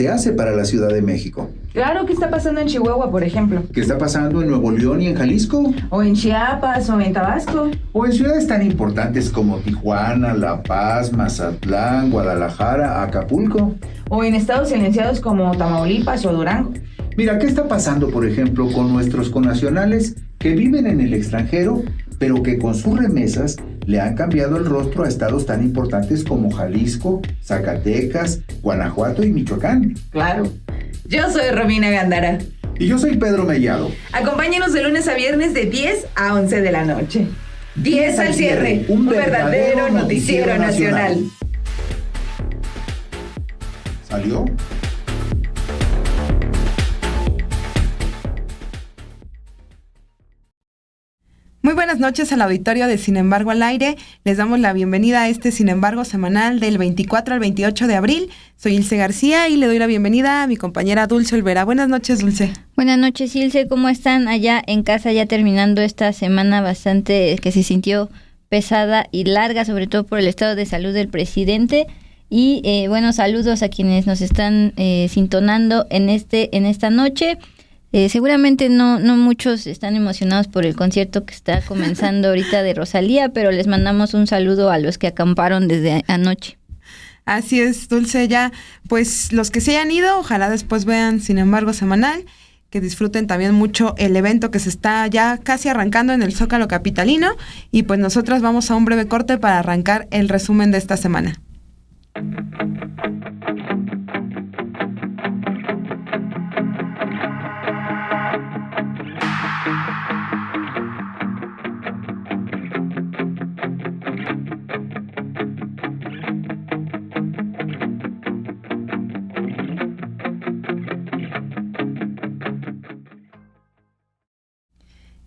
se hace para la Ciudad de México. Claro, ¿qué está pasando en Chihuahua, por ejemplo? ¿Qué está pasando en Nuevo León y en Jalisco? O en Chiapas, o en Tabasco. O en ciudades tan importantes como Tijuana, La Paz, Mazatlán, Guadalajara, Acapulco. O en estados silenciados como Tamaulipas o Durango. Mira, ¿qué está pasando, por ejemplo, con nuestros connacionales que viven en el extranjero, pero que con sus remesas le han cambiado el rostro a estados tan importantes como Jalisco, Zacatecas, Guanajuato y Michoacán? Claro. Yo soy Romina Gándara. Y yo soy Pedro Mellado. Acompáñenos de lunes a viernes de 10 a 11 de la noche. 10 al cierre, un verdadero noticiero nacional. ¿Salió? Muy buenas noches al auditorio de Sin embargo al aire. Les damos la bienvenida a este Sin embargo semanal del 24 al 28 de abril. Soy Ilse García y le doy la bienvenida a mi compañera Dulce Olvera. Buenas noches, Dulce. Buenas noches, Ilse. ¿Cómo están allá en casa ya terminando esta semana bastante que se sintió pesada y larga, sobre todo por el estado de salud del presidente? Y bueno, saludos a quienes nos están sintonando en esta noche. Seguramente no muchos están emocionados por el concierto que está comenzando ahorita de Rosalía, pero les mandamos un saludo a los que acamparon desde anoche. Así es, Dulce, ya pues los que se hayan ido, ojalá después vean Sin embargo semanal, que disfruten también mucho el evento que se está ya casi arrancando en el Zócalo capitalino, y pues nosotras vamos a un breve corte para arrancar el resumen de esta semana.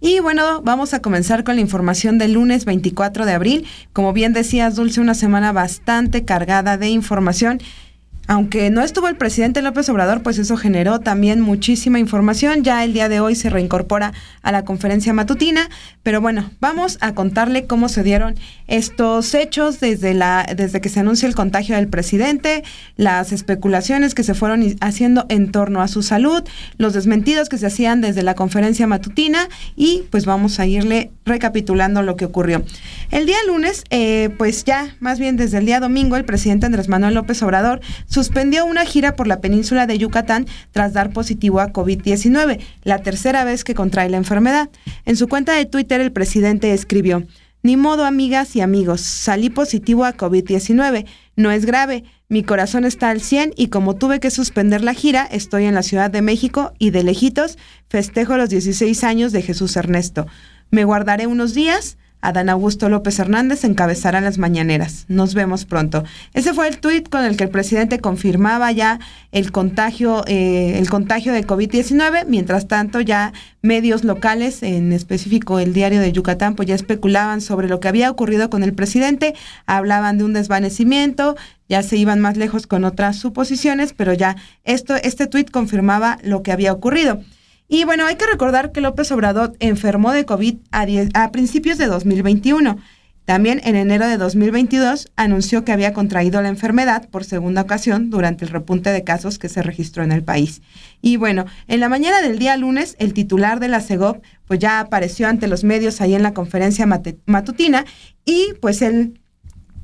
Y bueno, vamos a comenzar con la información del lunes 24 de abril. Como bien decías, Dulce, una semana bastante cargada de información. Aunque no estuvo el presidente López Obrador, pues eso generó también muchísima información. Ya el día de hoy se reincorpora a la conferencia matutina, pero bueno, vamos a contarle cómo se dieron estos hechos desde que se anuncia el contagio del presidente, las especulaciones que se fueron haciendo en torno a su salud, los desmentidos que se hacían desde la conferencia matutina, y pues vamos a irle recapitulando lo que ocurrió. El día lunes, pues ya más bien desde el día domingo, el presidente Andrés Manuel López Obrador suspendió una gira por la península de Yucatán tras dar positivo a COVID-19, la tercera vez que contrae la enfermedad. En su cuenta de Twitter, el presidente escribió: "Ni modo, amigas y amigos, salí positivo a COVID-19, no es grave, mi corazón está al 100 y como tuve que suspender la gira, estoy en la Ciudad de México y de lejitos festejo los 16 años de Jesús Ernesto. Me guardaré unos días. Adán Augusto López Hernández encabezará las mañaneras. Nos vemos pronto". Ese fue el tuit con el que el presidente confirmaba ya el contagio de COVID-19. Mientras tanto, ya medios locales, en específico el Diario de Yucatán, pues ya especulaban sobre lo que había ocurrido con el presidente, hablaban de un desvanecimiento, ya se iban más lejos con otras suposiciones, pero ya este tuit confirmaba lo que había ocurrido. Y bueno, hay que recordar que López Obrador enfermó de COVID a principios de 2021. También en enero de 2022 anunció que había contraído la enfermedad por segunda ocasión durante el repunte de casos que se registró en el país. Y bueno, en la mañana del día lunes, el titular de la Segov pues ya apareció ante los medios ahí en la conferencia matutina, y pues él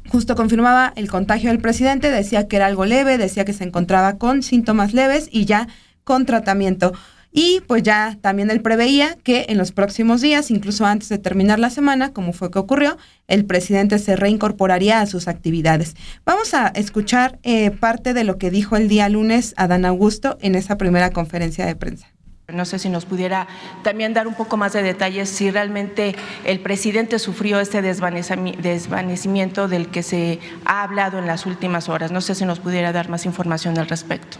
justo confirmaba el contagio del presidente, decía que era algo leve, decía que se encontraba con síntomas leves y ya con tratamiento. Y pues ya también él preveía que en los próximos días, incluso antes de terminar la semana, como fue que ocurrió, el presidente se reincorporaría a sus actividades. Vamos a escuchar parte de lo que dijo el día lunes Adán Augusto en esa primera conferencia de prensa. No sé si nos pudiera también dar un poco más de detalles si realmente el presidente sufrió este desvanecimiento del que se ha hablado en las últimas horas. No sé si nos pudiera dar más información al respecto.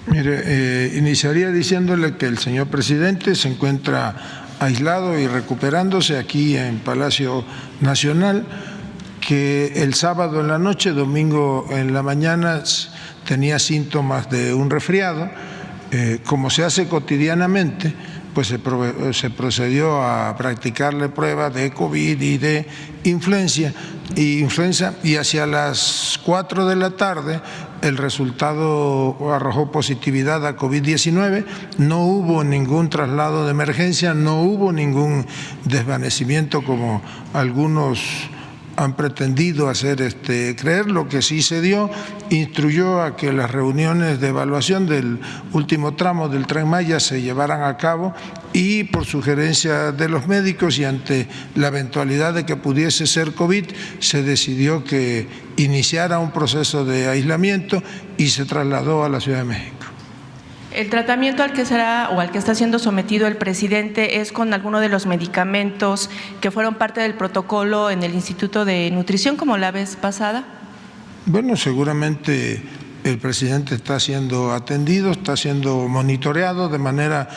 Mire, iniciaría diciéndole que el señor presidente se encuentra aislado y recuperándose aquí en Palacio Nacional, que el sábado en la noche, domingo en la mañana tenía síntomas de un resfriado, como se hace cotidianamente, pues se procedió a practicarle pruebas de COVID y de influenza, y hacia las 4 de la tarde el resultado arrojó positividad a COVID-19, no hubo ningún traslado de emergencia, no hubo ningún desvanecimiento como algunos han pretendido hacer creer. Lo que sí se dio, instruyó a que las reuniones de evaluación del último tramo del Tren Maya se llevaran a cabo, y por sugerencia de los médicos y ante la eventualidad de que pudiese ser COVID, se decidió que iniciara un proceso de aislamiento y se trasladó a la Ciudad de México. ¿El tratamiento al que será o al que está siendo sometido el presidente es con alguno de los medicamentos que fueron parte del protocolo en el Instituto de Nutrición, como la vez pasada? Bueno, seguramente el presidente está siendo atendido, está siendo monitoreado de manera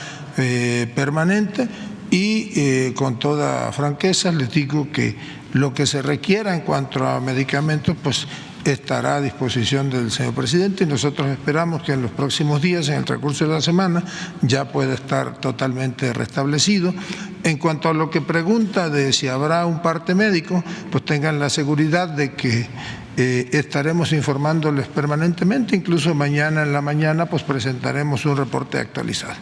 permanente, y con toda franqueza les digo que lo que se requiera en cuanto a medicamentos, pues estará a disposición del señor presidente, y nosotros esperamos que en los próximos días, en el transcurso de la semana, ya pueda estar totalmente restablecido. En cuanto a lo que pregunta de si habrá un parte médico, pues tengan la seguridad de que estaremos informándoles permanentemente, incluso mañana en la mañana pues presentaremos un reporte actualizado.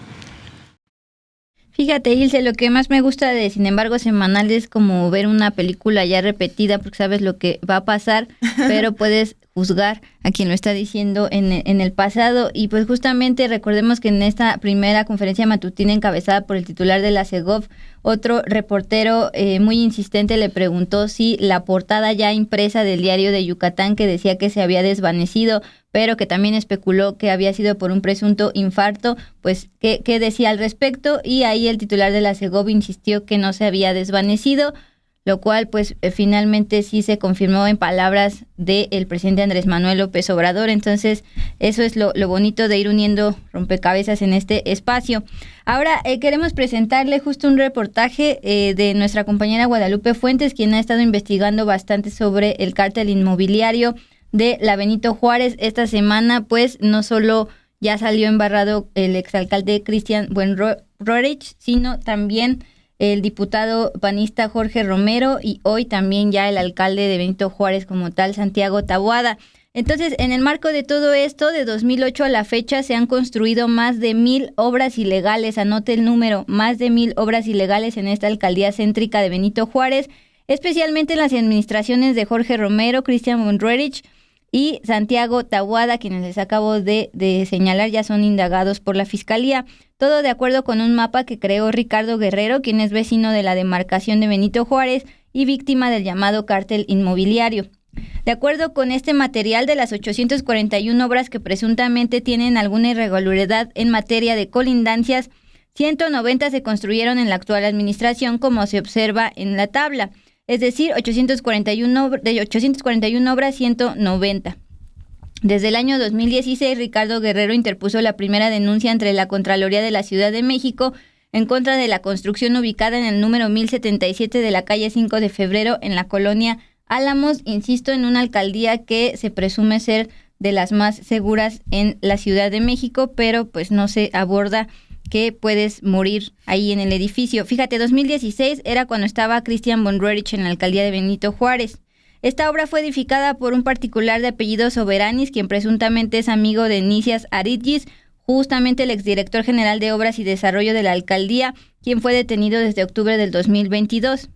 Fíjate, Ilse, lo que más me gusta de Sin embargo Semanal es como ver una película ya repetida, porque sabes lo que va a pasar, pero puedes juzgar a quien lo está diciendo en el pasado. Y pues justamente recordemos que en esta primera conferencia matutina encabezada por el titular de la Segov, otro reportero muy insistente le preguntó si la portada ya impresa del Diario de Yucatán, que decía que se había desvanecido, pero que también especuló que había sido por un presunto infarto, pues ¿qué decía al respecto? Y ahí el titular de la Segov insistió que no se había desvanecido, lo cual pues finalmente sí se confirmó en palabras del presidente Andrés Manuel López Obrador. Entonces eso es lo bonito de ir uniendo rompecabezas en este espacio. Ahora queremos presentarle justo un reportaje de nuestra compañera Guadalupe Fuentes, quien ha estado investigando bastante sobre el cártel inmobiliario de la Benito Juárez. Esta semana pues no solo ya salió embarrado el exalcalde Cristian Buenrorich, sino también el diputado panista Jorge Romero, y hoy también ya el alcalde de Benito Juárez como tal, Santiago Taboada. Entonces, en el marco de todo esto, de 2008 a la fecha se han construido más de 1,000 obras ilegales, anote el número, más de 1,000 obras ilegales en esta alcaldía céntrica de Benito Juárez, especialmente en las administraciones de Jorge Romero, Cristian Buenrorich y Santiago Taboada, quienes les acabo de señalar, ya son indagados por la Fiscalía. Todo de acuerdo con un mapa que creó Ricardo Guerrero, quien es vecino de la demarcación de Benito Juárez y víctima del llamado cártel inmobiliario. De acuerdo con este material, de las 841 obras que presuntamente tienen alguna irregularidad en materia de colindancias, 190 se construyeron en la actual administración, como se observa en la tabla. Es decir, 841 obras, 190. Desde el año 2016, Ricardo Guerrero interpuso la primera denuncia entre la Contraloría de la Ciudad de México en contra de la construcción ubicada en el número 1077 de la calle 5 de Febrero en la colonia Álamos, insisto, en una alcaldía que se presume ser de las más seguras en la Ciudad de México, pero pues no se aborda que puedes morir ahí en el edificio. Fíjate, 2016 era cuando estaba Cristian Buenrorich en la alcaldía de Benito Juárez. Esta obra fue edificada por un particular de apellido Soberanis, quien presuntamente es amigo de Nicias Aridgis, justamente el exdirector general de Obras y Desarrollo de la alcaldía, quien fue detenido desde octubre del 2022.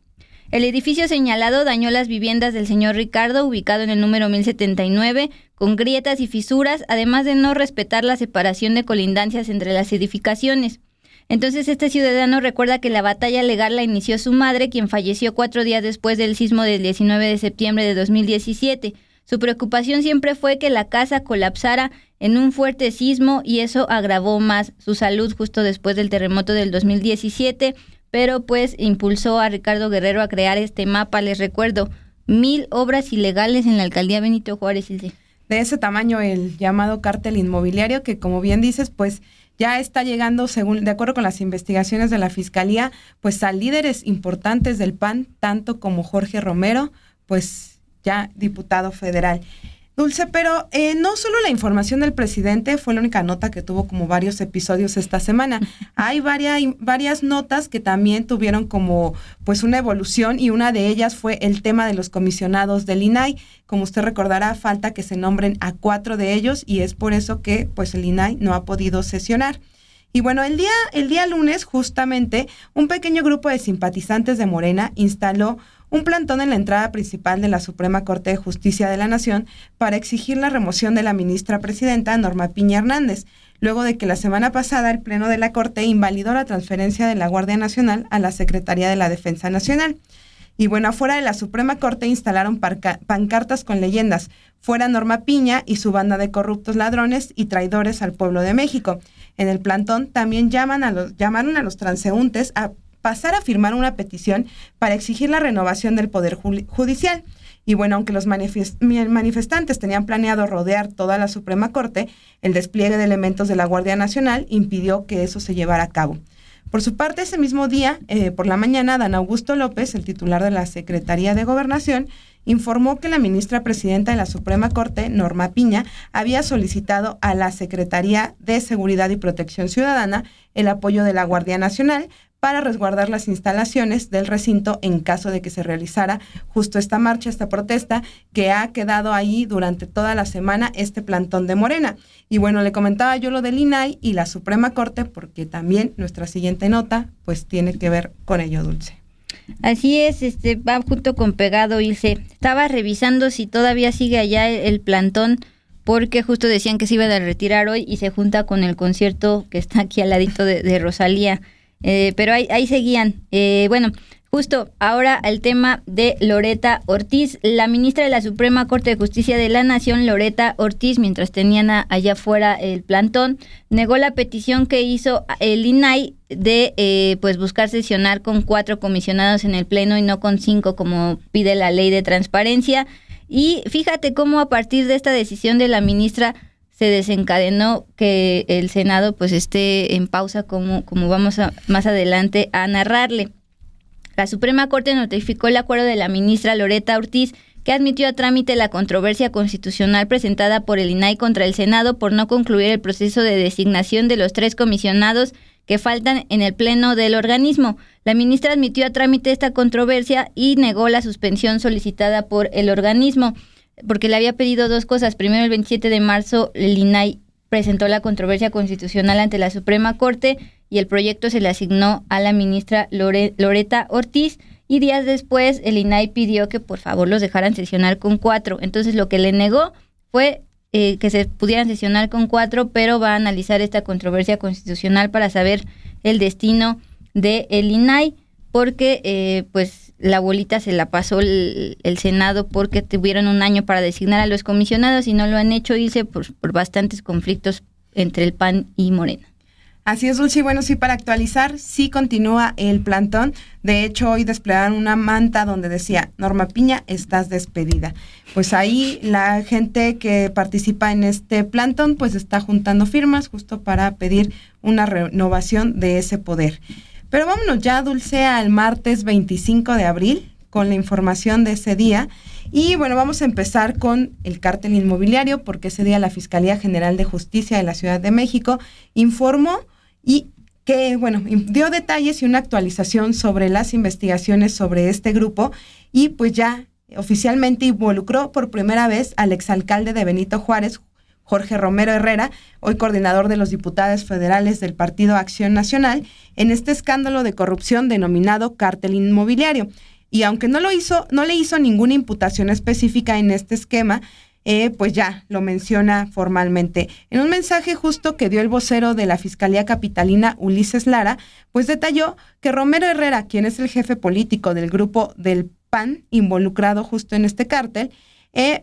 El edificio señalado dañó las viviendas del señor Ricardo, ubicado en el número 1079, con grietas y fisuras, además de no respetar la separación de colindancias entre las edificaciones. Entonces este ciudadano recuerda que la batalla legal la inició su madre, quien falleció 4 días después del sismo del 19 de septiembre de 2017. Su preocupación siempre fue que la casa colapsara en un fuerte sismo y eso agravó más su salud justo después del terremoto del 2017, pero pues impulsó a Ricardo Guerrero a crear este mapa. Les recuerdo, 1,000 obras ilegales en la alcaldía Benito Juárez. De ese tamaño el llamado cártel inmobiliario, que como bien dices, pues ya está llegando, según de acuerdo con las investigaciones de la Fiscalía, pues a líderes importantes del PAN, tanto como Jorge Romero, pues ya diputado federal. Dulce, pero no solo la información del presidente fue la única nota que tuvo como varios episodios esta semana. Hay varias notas que también tuvieron como pues una evolución, y una de ellas fue el tema de los comisionados del INAI. Como usted recordará, falta que se nombren a 4 de ellos, y es por eso que pues el INAI no ha podido sesionar. Y bueno, el día lunes, justamente, un pequeño grupo de simpatizantes de Morena instaló un plantón en la entrada principal de la Suprema Corte de Justicia de la Nación para exigir la remoción de la ministra presidenta Norma Piña Hernández, luego de que la semana pasada el Pleno de la Corte invalidó la transferencia de la Guardia Nacional a la Secretaría de la Defensa Nacional. Y bueno, afuera de la Suprema Corte instalaron pancartas con leyendas: fuera Norma Piña y su banda de corruptos ladrones y traidores al pueblo de México. En el plantón también llamaron a los transeúntes a pasar a firmar una petición para exigir la renovación del Poder Judicial. Y bueno, aunque los manifestantes tenían planeado rodear toda la Suprema Corte, el despliegue de elementos de la Guardia Nacional impidió que eso se llevara a cabo. Por su parte, ese mismo día, por la mañana, Adán Augusto López, el titular de la Secretaría de Gobernación, informó que la ministra presidenta de la Suprema Corte, Norma Piña, había solicitado a la Secretaría de Seguridad y Protección Ciudadana el apoyo de la Guardia Nacional para resguardar las instalaciones del recinto en caso de que se realizara justo esta marcha, esta protesta, que ha quedado ahí durante toda la semana, este plantón de Morena. Y bueno, le comentaba yo lo del INAI y la Suprema Corte, porque también nuestra siguiente nota pues tiene que ver con ello, Dulce. Así es, va junto con pegado, Ilse. Estaba revisando si todavía sigue allá el plantón, porque justo decían que se iban a retirar hoy y se junta con el concierto que está aquí al ladito de Rosalía. Pero ahí seguían. Bueno, justo ahora el tema de Loreta Ortiz. La ministra de la Suprema Corte de Justicia de la Nación, Loreta Ortiz, mientras tenían allá afuera el plantón, negó la petición que hizo el INAI de pues buscar sesionar con 4 comisionados en el Pleno y no con 5 como pide la ley de transparencia. Y fíjate cómo a partir de esta decisión de la ministra se desencadenó que el Senado pues esté en pausa, como vamos más adelante a narrarle. La Suprema Corte notificó el acuerdo de la ministra Loreta Ortiz, que admitió a trámite la controversia constitucional presentada por el INAI contra el Senado por no concluir el proceso de designación de los 3 comisionados que faltan en el pleno del organismo. La ministra admitió a trámite esta controversia y negó la suspensión solicitada por el organismo, porque le había pedido 2 cosas. Primero, el 27 de marzo, el INAI presentó la controversia constitucional ante la Suprema Corte y el proyecto se le asignó a la ministra Loreta Ortiz, y días después el INAI pidió que por favor los dejaran sesionar con 4. Entonces lo que le negó fue que se pudieran sesionar con 4, pero va a analizar esta controversia constitucional para saber el destino del INAI, porque pues la bolita se la pasó el Senado porque tuvieron un año para designar a los comisionados y no lo han hecho, irse por bastantes conflictos entre el PAN y Morena. Así es, Dulce. Bueno, sí, para actualizar, sí continúa el plantón. De hecho, hoy desplegaron una manta donde decía: Norma Piña, estás despedida. Pues ahí la gente que participa en este plantón pues está juntando firmas justo para pedir una renovación de ese poder. Pero vámonos ya, Dulce, al martes 25 de abril con la información de ese día. Y bueno, vamos a empezar con el cártel inmobiliario, porque ese día la Fiscalía General de Justicia de la Ciudad de México informó y que, bueno, dio detalles y una actualización sobre las investigaciones sobre este grupo, y pues ya oficialmente involucró por primera vez al exalcalde de Benito Juárez, Jorge Romero Herrera, hoy coordinador de los diputados federales del Partido Acción Nacional, en este escándalo de corrupción denominado cártel inmobiliario. Y aunque no le hizo ninguna imputación específica en este esquema, pues ya lo menciona formalmente. En un mensaje justo que dio el vocero de la Fiscalía Capitalina, Ulises Lara, pues detalló que Romero Herrera, quien es el jefe político del grupo del PAN involucrado justo en este cártel,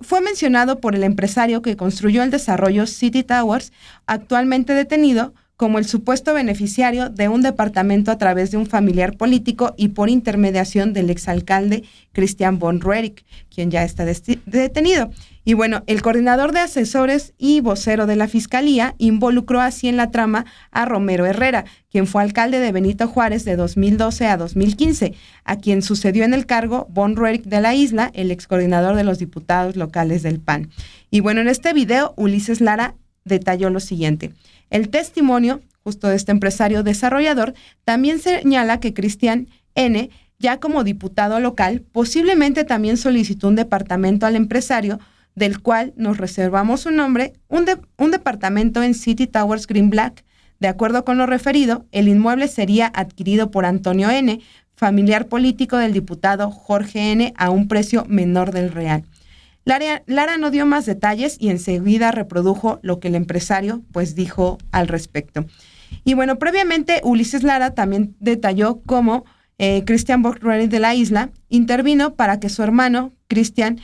fue mencionado por el empresario que construyó el desarrollo City Towers, actualmente detenido, como el supuesto beneficiario de un departamento a través de un familiar político y por intermediación del exalcalde Christian von Roerich, quien ya está detenido. Y bueno, el coordinador de asesores y vocero de la Fiscalía involucró así en la trama a Romero Herrera, quien fue alcalde de Benito Juárez de 2012 a 2015, a quien sucedió en el cargo von Roerich de la Isla, el excoordinador de los diputados locales del PAN. Y bueno, en este video, Ulises Lara detalló lo siguiente. El testimonio, justo de este empresario desarrollador, también señala que Cristian N., ya como diputado local, posiblemente también solicitó un departamento al empresario, del cual nos reservamos su nombre, un departamento en City Towers Green Black. De acuerdo con lo referido, el inmueble sería adquirido por Antonio N., familiar político del diputado Jorge N., a un precio menor del real. Lara no dio más detalles y enseguida reprodujo lo que el empresario pues dijo al respecto. Y bueno, previamente Ulises Lara también detalló cómo Christian von Roerich de la Isla intervino para que su hermano Christian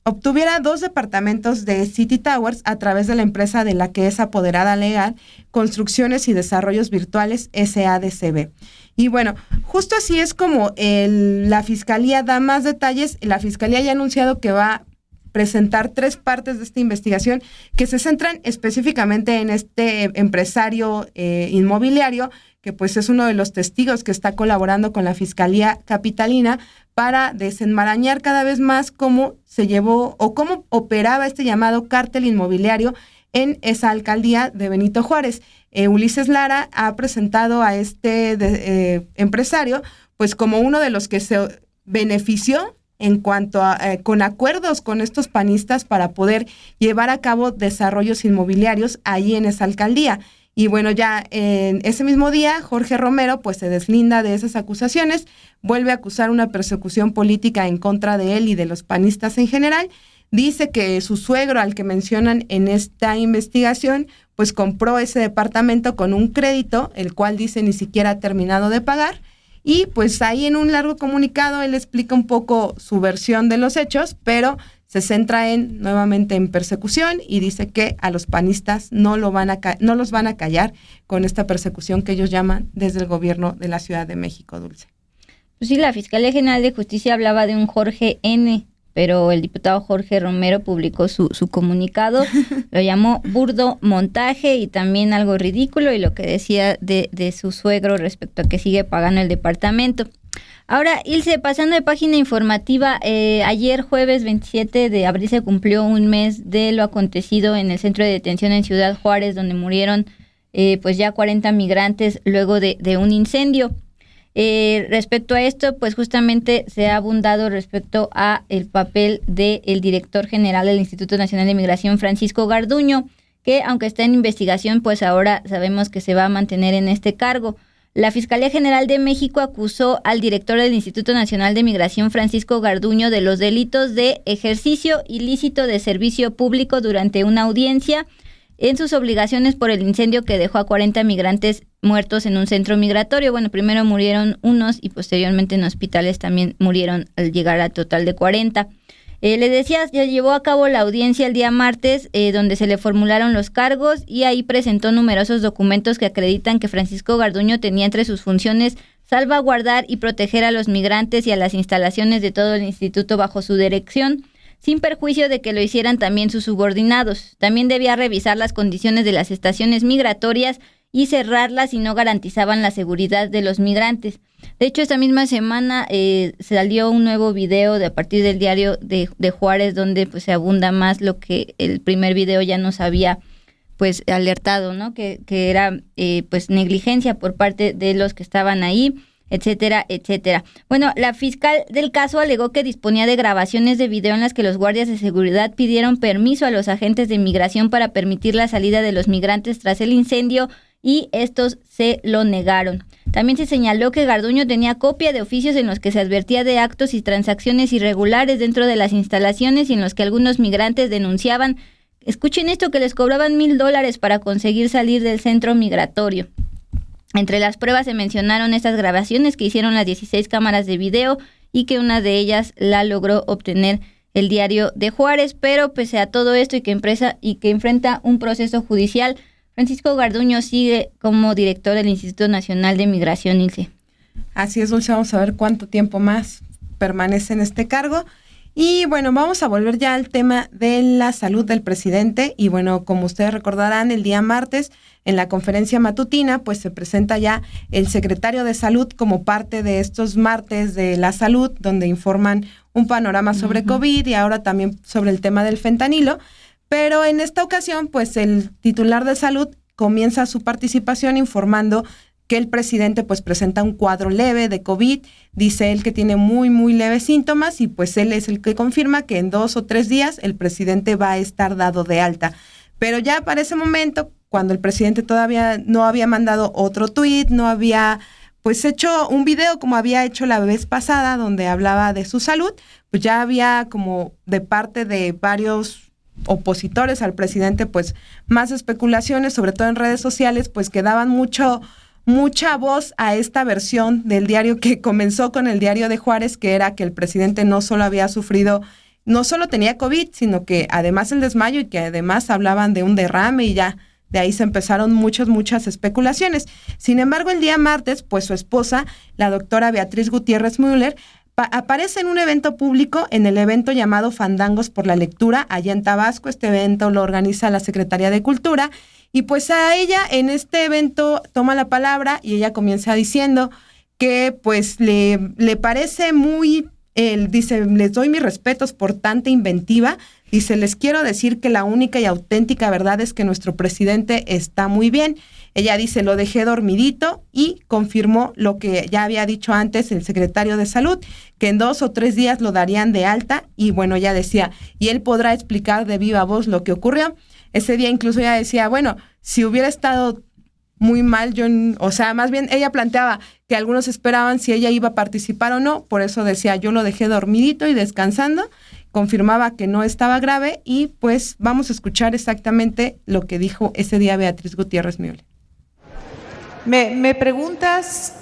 obtuviera 2 departamentos de City Towers a través de la empresa de la que es apoderada legal, Construcciones y Desarrollos Virtuales SADCB. Y bueno, justo así es como la Fiscalía da más detalles. La Fiscalía ya ha anunciado que va a presentar 3 partes de esta investigación que se centran específicamente en este empresario inmobiliario, que pues es uno de los testigos que está colaborando con la Fiscalía Capitalina para desenmarañar cada vez más cómo se llevó o cómo operaba este llamado cártel inmobiliario en esa alcaldía de Benito Juárez. Ulises Lara ha presentado a este empresario pues como uno de los que se benefició en cuanto a con acuerdos con estos panistas para poder llevar a cabo desarrollos inmobiliarios ahí en esa alcaldía. Y bueno, ya en ese mismo día, Jorge Romero pues se deslinda de esas acusaciones, vuelve a acusar una persecución política en contra de él y de los panistas en general. Dice que su suegro, al que mencionan en esta investigación, pues compró ese departamento con un crédito, el cual dice ni siquiera ha terminado de pagar. Y pues ahí en un largo comunicado él explica un poco su versión de los hechos, pero se centra nuevamente en persecución y dice que a los panistas no los van a callar con esta persecución que ellos llaman desde el gobierno de la Ciudad de México, Dulce. Pues sí, la Fiscalía General de Justicia hablaba de un Jorge N., pero el diputado Jorge Romero publicó su comunicado, lo llamó burdo montaje y también algo ridículo, y lo que decía de su suegro respecto a que sigue pagando el departamento. Ahora, Ilse, pasando de página informativa, ayer jueves 27 de abril se cumplió un mes de lo acontecido en el centro de detención en Ciudad Juárez, donde murieron pues ya 40 migrantes luego de un incendio. Respecto a esto, pues justamente se ha abundado respecto a el papel del director general del Instituto Nacional de Migración, Francisco Garduño, que aunque está en investigación, pues ahora sabemos que se va a mantener en este cargo. La Fiscalía General de México acusó al director del Instituto Nacional de Migración, Francisco Garduño, de los delitos de ejercicio ilícito de servicio público durante una audiencia en sus obligaciones por el incendio que dejó a 40 migrantes muertos en un centro migratorio. Bueno, primero murieron unos y posteriormente en hospitales también murieron al llegar al total de 40. Le decía, ya llevó a cabo la audiencia el día martes, donde se le formularon los cargos y ahí presentó numerosos documentos que acreditan que Francisco Garduño tenía entre sus funciones salvaguardar y proteger a los migrantes y a las instalaciones de todo el instituto bajo su dirección, sin perjuicio de que lo hicieran también sus subordinados. También debía revisar las condiciones de las estaciones migratorias y cerrarlas si no garantizaban la seguridad de los migrantes. De hecho, esta misma semana salió un nuevo video a partir del diario de Juárez, donde pues se abunda más lo que el primer video ya nos había pues alertado, ¿no? Que era pues negligencia por parte de los que estaban ahí, etcétera, etcétera. Bueno, la fiscal del caso alegó que disponía de grabaciones de video en las que los guardias de seguridad pidieron permiso a los agentes de inmigración para permitir la salida de los migrantes tras el incendio y estos se lo negaron. También se señaló que Garduño tenía copia de oficios en los que se advertía de actos y transacciones irregulares dentro de las instalaciones y en los que algunos migrantes denunciaban, escuchen esto, que les cobraban $1,000 para conseguir salir del centro migratorio. Entre las pruebas se mencionaron estas grabaciones que hicieron las 16 cámaras de video y que una de ellas la logró obtener el diario de Juárez, pero pese a todo esto y que enfrenta un proceso judicial, Francisco Garduño sigue como director del Instituto Nacional de Migración, INSE. Así es, Dulce, vamos a ver cuánto tiempo más permanece en este cargo. Y bueno, vamos a volver ya al tema de la salud del presidente. Y bueno, como ustedes recordarán, el día martes en la conferencia matutina, pues se presenta ya el secretario de Salud como parte de estos martes de la salud, donde informan un panorama sobre COVID y ahora también sobre el tema del fentanilo. Pero en esta ocasión, pues el titular de Salud comienza su participación informando que el presidente pues presenta un cuadro leve de COVID, dice él que tiene muy, muy leves síntomas y pues él es el que confirma que en 2 o 3 días el presidente va a estar dado de alta. Pero ya para ese momento, cuando el presidente todavía no había mandado otro tuit, no había pues hecho un video como había hecho la vez pasada donde hablaba de su salud, pues ya había como de parte de varios opositores al presidente pues más especulaciones, sobre todo en redes sociales, pues que daban mucha voz a esta versión del diario que comenzó con el diario de Juárez, que era que el presidente no solo tenía COVID, sino que además el desmayo y que además hablaban de un derrame y ya de ahí se empezaron muchas especulaciones. Sin embargo, el día martes, pues su esposa, la doctora Beatriz Gutiérrez Müller, aparece en un evento público, en el evento llamado Fandangos por la Lectura, allá en Tabasco. Este evento lo organiza la Secretaría de Cultura. Y pues a ella en este evento toma la palabra y ella comienza diciendo que pues le parece muy, dice, les doy mis respetos por tanta inventiva. Dice, les quiero decir que la única y auténtica verdad es que nuestro presidente está muy bien. Ella dice, lo dejé dormidito y confirmó lo que ya había dicho antes el secretario de Salud, que en 2 o 3 días lo darían de alta y bueno, ella decía, y él podrá explicar de viva voz lo que ocurrió. Ese día incluso ella decía, bueno, si hubiera estado muy mal, más bien ella planteaba que algunos esperaban si ella iba a participar o no, por eso decía, yo lo dejé dormidito y descansando, confirmaba que no estaba grave y pues vamos a escuchar exactamente lo que dijo ese día Beatriz Gutiérrez Müller. Me preguntas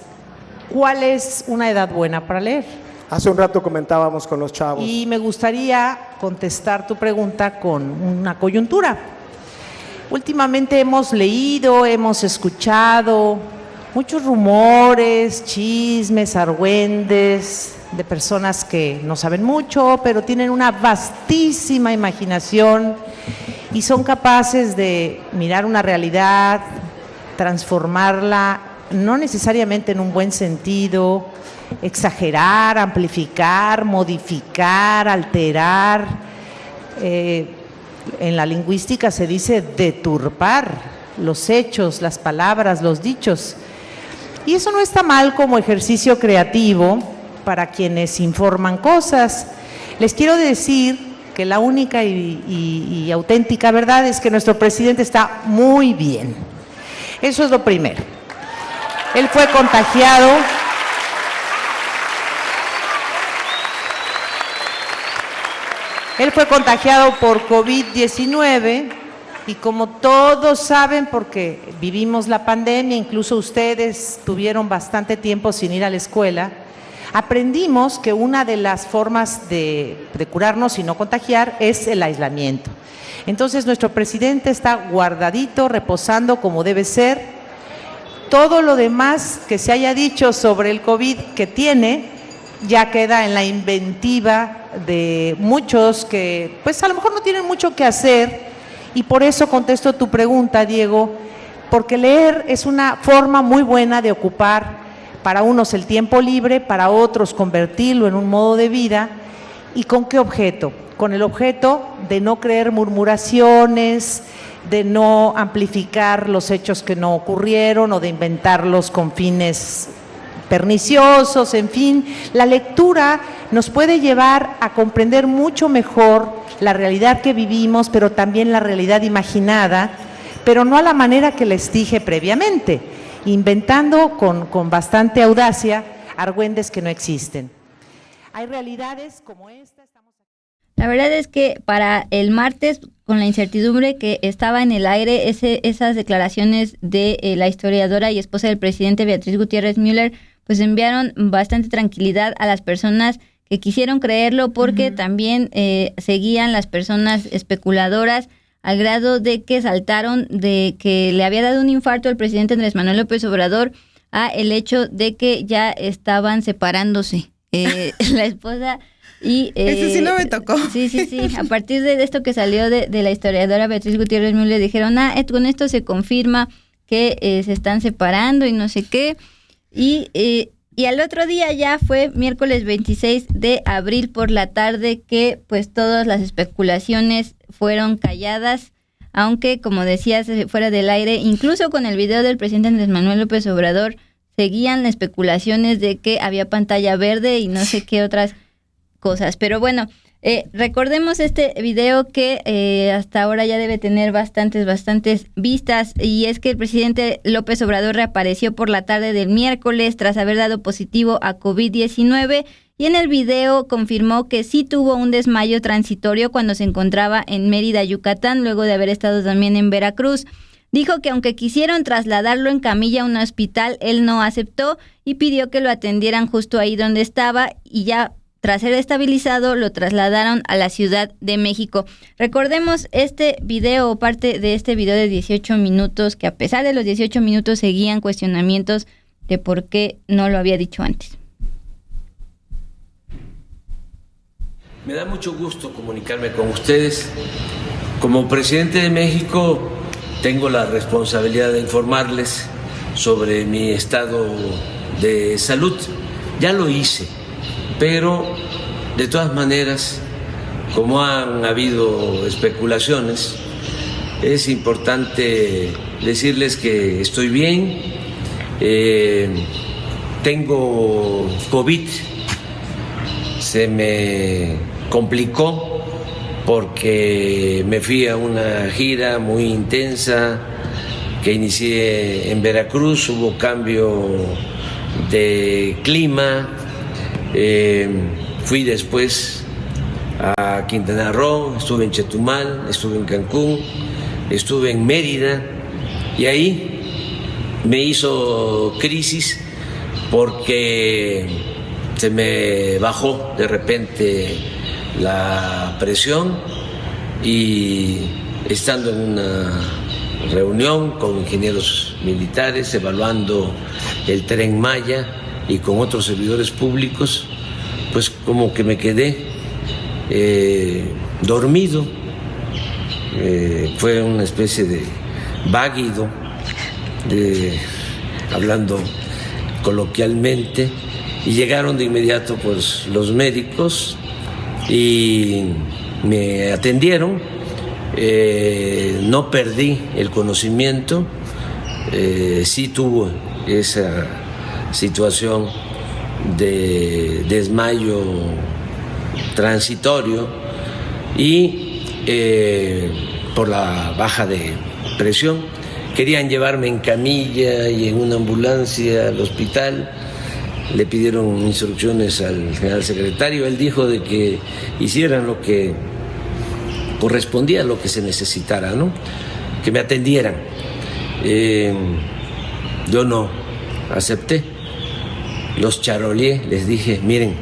cuál es una edad buena para leer. Hace un rato comentábamos con los chavos. Y me gustaría contestar tu pregunta con una coyuntura. Últimamente hemos leído, hemos escuchado muchos rumores, chismes, argüendes de personas que no saben mucho, pero tienen una vastísima imaginación y son capaces de mirar una realidad, transformarla, no necesariamente en un buen sentido, exagerar, amplificar, modificar, alterar. En la lingüística se dice deturpar los hechos, las palabras, los dichos. Y eso no está mal como ejercicio creativo para quienes informan cosas. Les quiero decir que la única y auténtica verdad es que nuestro presidente está muy bien. Eso es lo primero. Él fue contagiado. Él fue contagiado por COVID-19 y como todos saben, porque vivimos la pandemia, incluso ustedes tuvieron bastante tiempo sin ir a la escuela, aprendimos que una de las formas de curarnos y no contagiar es el aislamiento. Entonces nuestro presidente está guardadito, reposando como debe ser. Todo lo demás que se haya dicho sobre el COVID que tiene ya queda en la inventiva de muchos que pues a lo mejor no tienen mucho que hacer y por eso contesto tu pregunta, Diego, porque leer es una forma muy buena de ocupar para unos el tiempo libre, para otros convertirlo en un modo de vida. ¿Y con qué objeto? Con el objeto de no creer murmuraciones, de no amplificar los hechos que no ocurrieron o de inventarlos con fines perniciosos, en fin. La lectura nos puede llevar a comprender mucho mejor la realidad que vivimos, pero también la realidad imaginada, pero no a la manera que les dije previamente, inventando con bastante audacia argüendes que no existen. Hay realidades como esta. La verdad es que para el martes, con la incertidumbre que estaba en el aire, esas declaraciones de la historiadora y esposa del presidente Beatriz Gutiérrez Müller, pues enviaron bastante tranquilidad a las personas que quisieron creerlo, porque también seguían las personas especuladoras al grado de que saltaron de que le había dado un infarto al presidente Andrés Manuel López Obrador a el hecho de que ya estaban separándose la esposa y... Ese sí no me tocó. Sí. A partir de esto que salió de la historiadora Beatriz Gutiérrez Müller, dijeron, con esto se confirma que se están separando y no sé qué. Y al otro día, ya fue miércoles 26 de abril por la tarde, que pues todas las especulaciones fueron calladas, aunque como decías fuera del aire, incluso con el video del presidente Andrés Manuel López Obrador, seguían especulaciones de que había pantalla verde y no sé qué otras cosas. Pero bueno, recordemos este video que hasta ahora ya debe tener bastantes vistas, y es que el presidente López Obrador reapareció por la tarde del miércoles tras haber dado positivo a COVID-19, y en el video confirmó que sí tuvo un desmayo transitorio cuando se encontraba en Mérida, Yucatán, luego de haber estado también en Veracruz. Dijo que aunque quisieron trasladarlo en camilla a un hospital, él no aceptó y pidió que lo atendieran justo ahí donde estaba, y ya tras ser estabilizado, lo trasladaron a la Ciudad de México. Recordemos este video, o parte de este video de 18 minutos, que a pesar de los 18 minutos seguían cuestionamientos de por qué no lo había dicho antes. Me da mucho gusto comunicarme con ustedes. Como presidente de México, tengo la responsabilidad de informarles sobre mi estado de salud. Ya lo hice, pero de todas maneras, como han habido especulaciones, es importante decirles que estoy bien. Tengo COVID, se me complicó porque me fui a una gira muy intensa que inicié en Veracruz, hubo cambio de clima. Fui después a Quintana Roo, estuve en Chetumal, estuve en Cancún, estuve en Mérida, y ahí me hizo crisis porque se me bajó de repente la presión, y estando en una reunión con ingenieros militares evaluando el Tren Maya y con otros servidores públicos, pues como que me quedé dormido. Fue una especie de váguido, hablando coloquialmente, y llegaron de inmediato pues los médicos y me atendieron. No perdí el conocimiento, sí tuve esa situación de desmayo transitorio, y por la baja de presión querían llevarme en camilla y en una ambulancia al hospital. Le pidieron instrucciones al general secretario, él dijo de que hicieran lo que correspondía, lo que se necesitara, ¿no? Que me atendieran. Yo no acepté, los charoleé, les dije, miren,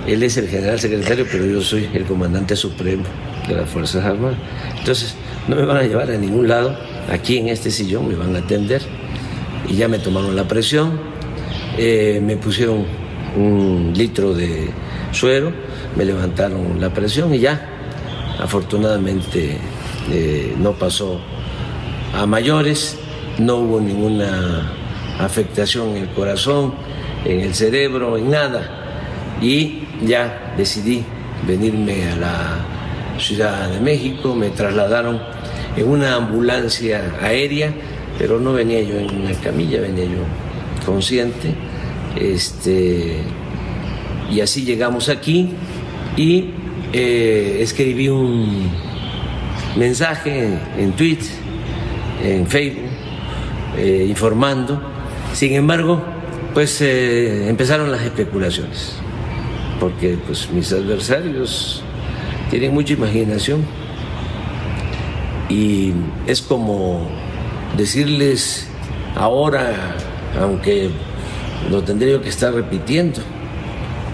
él es el general secretario, pero yo soy el comandante supremo de las Fuerzas Armadas, entonces no me van a llevar a ningún lado, aquí en este sillón me van a atender. Y ya me tomaron la presión, me pusieron 1 litro de suero, me levantaron la presión y ya, afortunadamente no pasó a mayores, no hubo ninguna afectación en el corazón, en el cerebro, en nada. Y ya decidí venirme a la Ciudad de México, me trasladaron en una ambulancia aérea, pero no venía yo en una camilla, venía yo consciente. Y así llegamos aquí y escribí un mensaje en Twitter, en Facebook, informando. Sin embargo, pues empezaron las especulaciones, porque pues mis adversarios tienen mucha imaginación y es como decirles ahora, aunque lo tendría que estar repitiendo,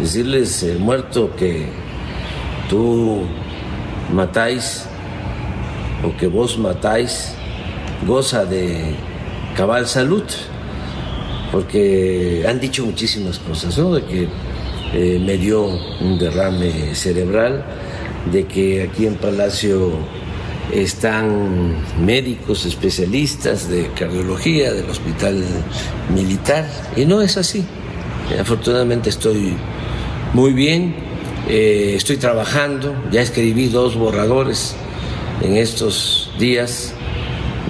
decirles, muerto, que tú matáis o que vos matáis goza de cabal salud, porque han dicho muchísimas cosas, ¿no? De que me dio un derrame cerebral, de que aquí en Palacio están médicos especialistas de cardiología del Hospital Militar, y no es así. Afortunadamente estoy muy bien, estoy trabajando, ya escribí 2 borradores en estos días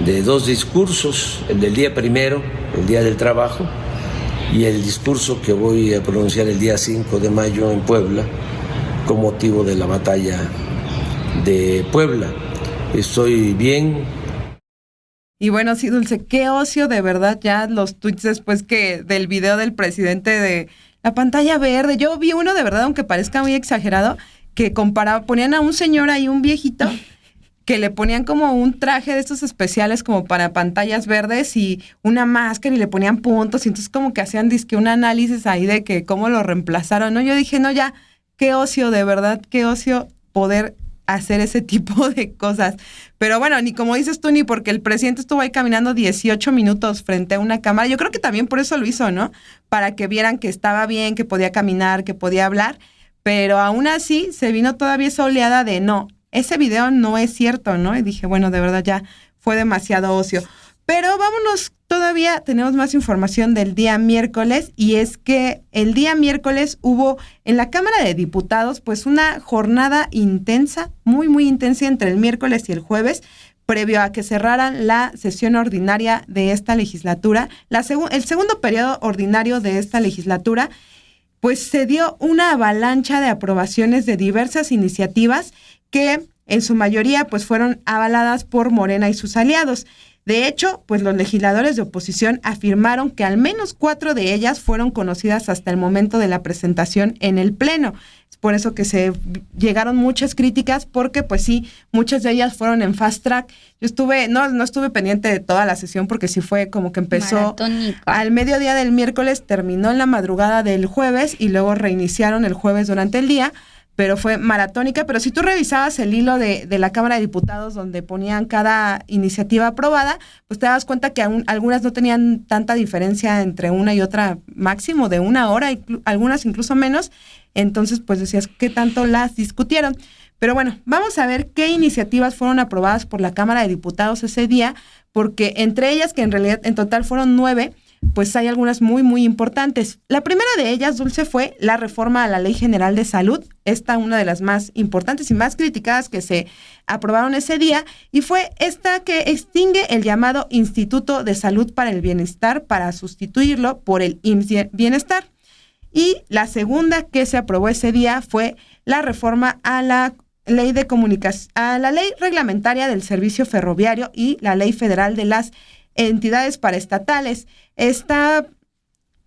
de 2 discursos, el del día primero, el Día del Trabajo, y el discurso que voy a pronunciar el día 5 de mayo en Puebla, con motivo de la batalla de Puebla. Estoy bien. Y bueno, sí, Dulce, qué ocio de verdad ya los tweets después que del video del presidente de la pantalla verde. Yo vi uno de verdad, aunque parezca muy exagerado, que ponían a un señor ahí, un viejito, que le ponían como un traje de estos especiales como para pantallas verdes y una máscara y le ponían puntos, y entonces como que hacían dizque un análisis ahí de que cómo lo reemplazaron, ¿no? Yo dije, no, ya, qué ocio, de verdad, qué ocio poder hacer ese tipo de cosas. Pero bueno, ni como dices tú, ni porque el presidente estuvo ahí caminando 18 minutos frente a una cámara. Yo creo que también por eso lo hizo, ¿no? Para que vieran que estaba bien, que podía caminar, que podía hablar. Pero aún así se vino todavía esa oleada de no, ese video no es cierto, ¿no? Y dije, bueno, de verdad ya fue demasiado ocio. Pero vámonos, todavía tenemos más información del día miércoles, y es que el día miércoles hubo en la Cámara de Diputados pues una jornada intensa, muy, muy intensa entre el miércoles y el jueves, previo a que cerraran la sesión ordinaria de esta legislatura, el segundo periodo ordinario de esta legislatura, pues se dio una avalancha de aprobaciones de diversas iniciativas que en su mayoría pues fueron avaladas por Morena y sus aliados. De hecho, pues los legisladores de oposición afirmaron que al menos 4 de ellas fueron conocidas hasta el momento de la presentación en el Pleno. Es por eso que se llegaron muchas críticas, porque pues sí, muchas de ellas fueron en fast track. Yo no estuve pendiente de toda la sesión porque sí fue como que empezó maratónica. Al mediodía del miércoles, terminó en la madrugada del jueves y luego reiniciaron el jueves durante el día, pero fue maratónica. Pero si tú revisabas el hilo de la Cámara de Diputados donde ponían cada iniciativa aprobada, pues te das cuenta que algunas no tenían tanta diferencia entre una y otra, máximo de 1 hora, algunas incluso menos. Entonces, pues decías, ¿qué tanto las discutieron? Pero bueno, vamos a ver qué iniciativas fueron aprobadas por la Cámara de Diputados ese día, porque entre ellas, que en realidad en total fueron 9, pues hay algunas muy, muy importantes. La primera de ellas, Dulce, fue la reforma a la Ley General de Salud. Esta, una de las más importantes y más criticadas que se aprobaron ese día, y fue esta que extingue el llamado Instituto de Salud para el Bienestar para sustituirlo por el IMSS Bienestar. Y la segunda que se aprobó ese día fue la reforma a la Ley de a la Ley Reglamentaria del Servicio Ferroviario y la Ley Federal de las Entidades Paraestatales. Esta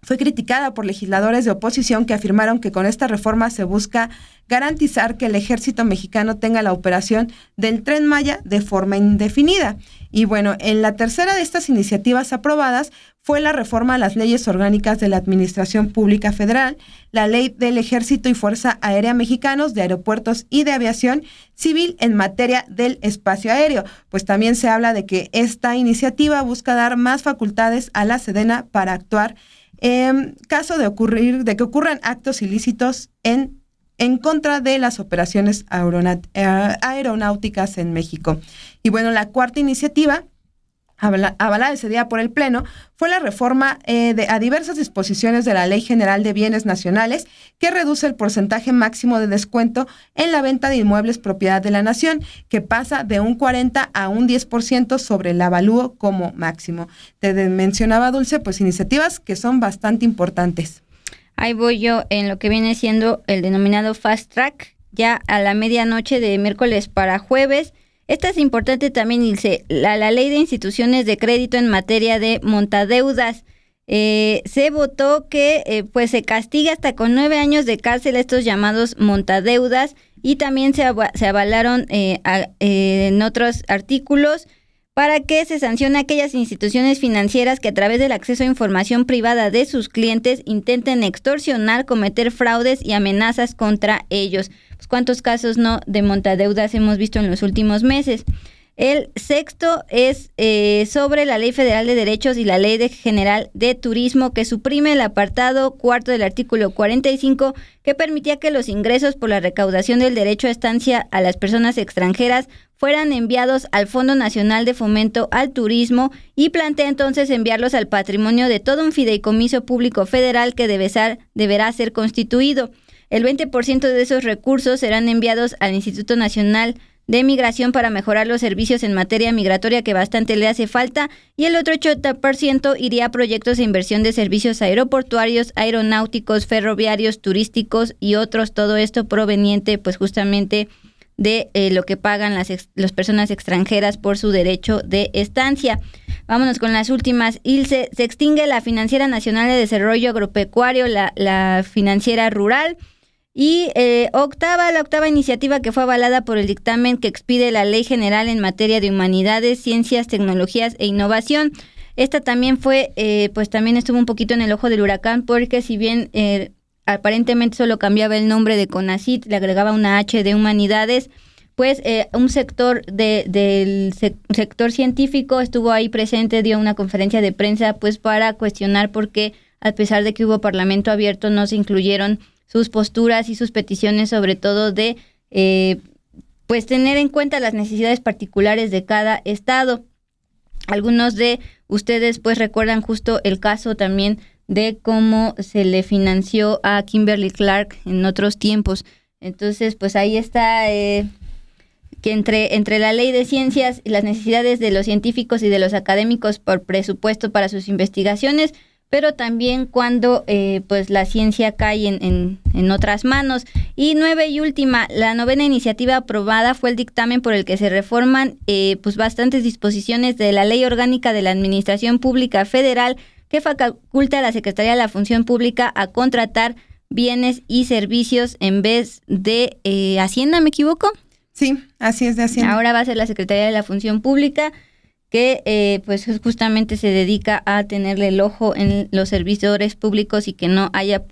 fue criticada por legisladores de oposición que afirmaron que con esta reforma se busca garantizar que el Ejército Mexicano tenga la operación del Tren Maya de forma indefinida. Y bueno, en la tercera de estas iniciativas aprobadas fue la reforma a las leyes orgánicas de la Administración Pública Federal, la Ley del Ejército y Fuerza Aérea Mexicanos, de Aeropuertos y de Aviación Civil en materia del espacio aéreo. Pues también se habla de que esta iniciativa busca dar más facultades a la Sedena para actuar en caso de que ocurran actos ilícitos en contra de las operaciones aeronáuticas en México. Y bueno, la cuarta iniciativa, avalada ese día por el Pleno, fue la reforma a diversas disposiciones de la Ley General de Bienes Nacionales, que reduce el porcentaje máximo de descuento en la venta de inmuebles propiedad de la Nación, que pasa de un 40 a un 10% sobre el avalúo como máximo. Te mencionaba, Dulce, pues iniciativas que son bastante importantes. Ahí voy yo en lo que viene siendo el denominado Fast Track, ya a la medianoche de miércoles para jueves. Esta es importante también, dice, la ley de instituciones de crédito en materia de montadeudas. Se votó que pues se castiga hasta con 9 años de cárcel a estos llamados montadeudas, y también se avalaron en otros artículos para que se sancione a aquellas instituciones financieras que a través del acceso a información privada de sus clientes intenten extorsionar, cometer fraudes y amenazas contra ellos. Pues, ¿cuántos casos no de montadeudas hemos visto en los últimos meses? El sexto es sobre la Ley Federal de Derechos y la Ley General de Turismo, que suprime el apartado cuarto del artículo 45, que permitía que los ingresos por la recaudación del derecho a estancia a las personas extranjeras fueran enviados al Fondo Nacional de Fomento al Turismo, y plantea entonces enviarlos al patrimonio de todo un fideicomiso público federal que deberá ser constituido. El 20% de esos recursos serán enviados al Instituto Nacional de Migración para mejorar los servicios en materia migratoria, que bastante le hace falta, y el otro 80% iría a proyectos de inversión de servicios aeroportuarios, aeronáuticos, ferroviarios, turísticos y otros, todo esto proveniente pues justamente de lo que pagan las personas extranjeras por su derecho de estancia. Vámonos con las últimas. Ilse, se extingue la Financiera Nacional de Desarrollo Agropecuario, la Financiera Rural. Y la octava iniciativa que fue avalada por el dictamen que expide la Ley General en materia de humanidades, ciencias, tecnologías e innovación. Esta también fue, pues también estuvo un poquito en el ojo del huracán, porque si bien aparentemente solo cambiaba el nombre de CONACYT, le agregaba una H de humanidades, pues un sector del sector científico estuvo ahí presente, dio una conferencia de prensa pues para cuestionar por qué, a pesar de que hubo parlamento abierto, no se incluyeron sus posturas y sus peticiones, sobre todo de pues tener en cuenta las necesidades particulares de cada estado. Algunos de ustedes pues recuerdan justo el caso también de cómo se le financió a Kimberly Clark en otros tiempos. Entonces pues ahí está que entre la ley de ciencias y las necesidades de los científicos y de los académicos por presupuesto para sus investigaciones, pero también cuando pues la ciencia cae en otras manos. Y 9 y última, la 9ª iniciativa aprobada fue el dictamen por el que se reforman pues bastantes disposiciones de la Ley Orgánica de la Administración Pública Federal, que faculta a la Secretaría de la Función Pública a contratar bienes y servicios en vez de Hacienda, ¿me equivoco? Sí, así es, de Hacienda. Ahora va a ser la Secretaría de la Función Pública, que pues justamente se dedica a tenerle el ojo en los servidores públicos y que no haya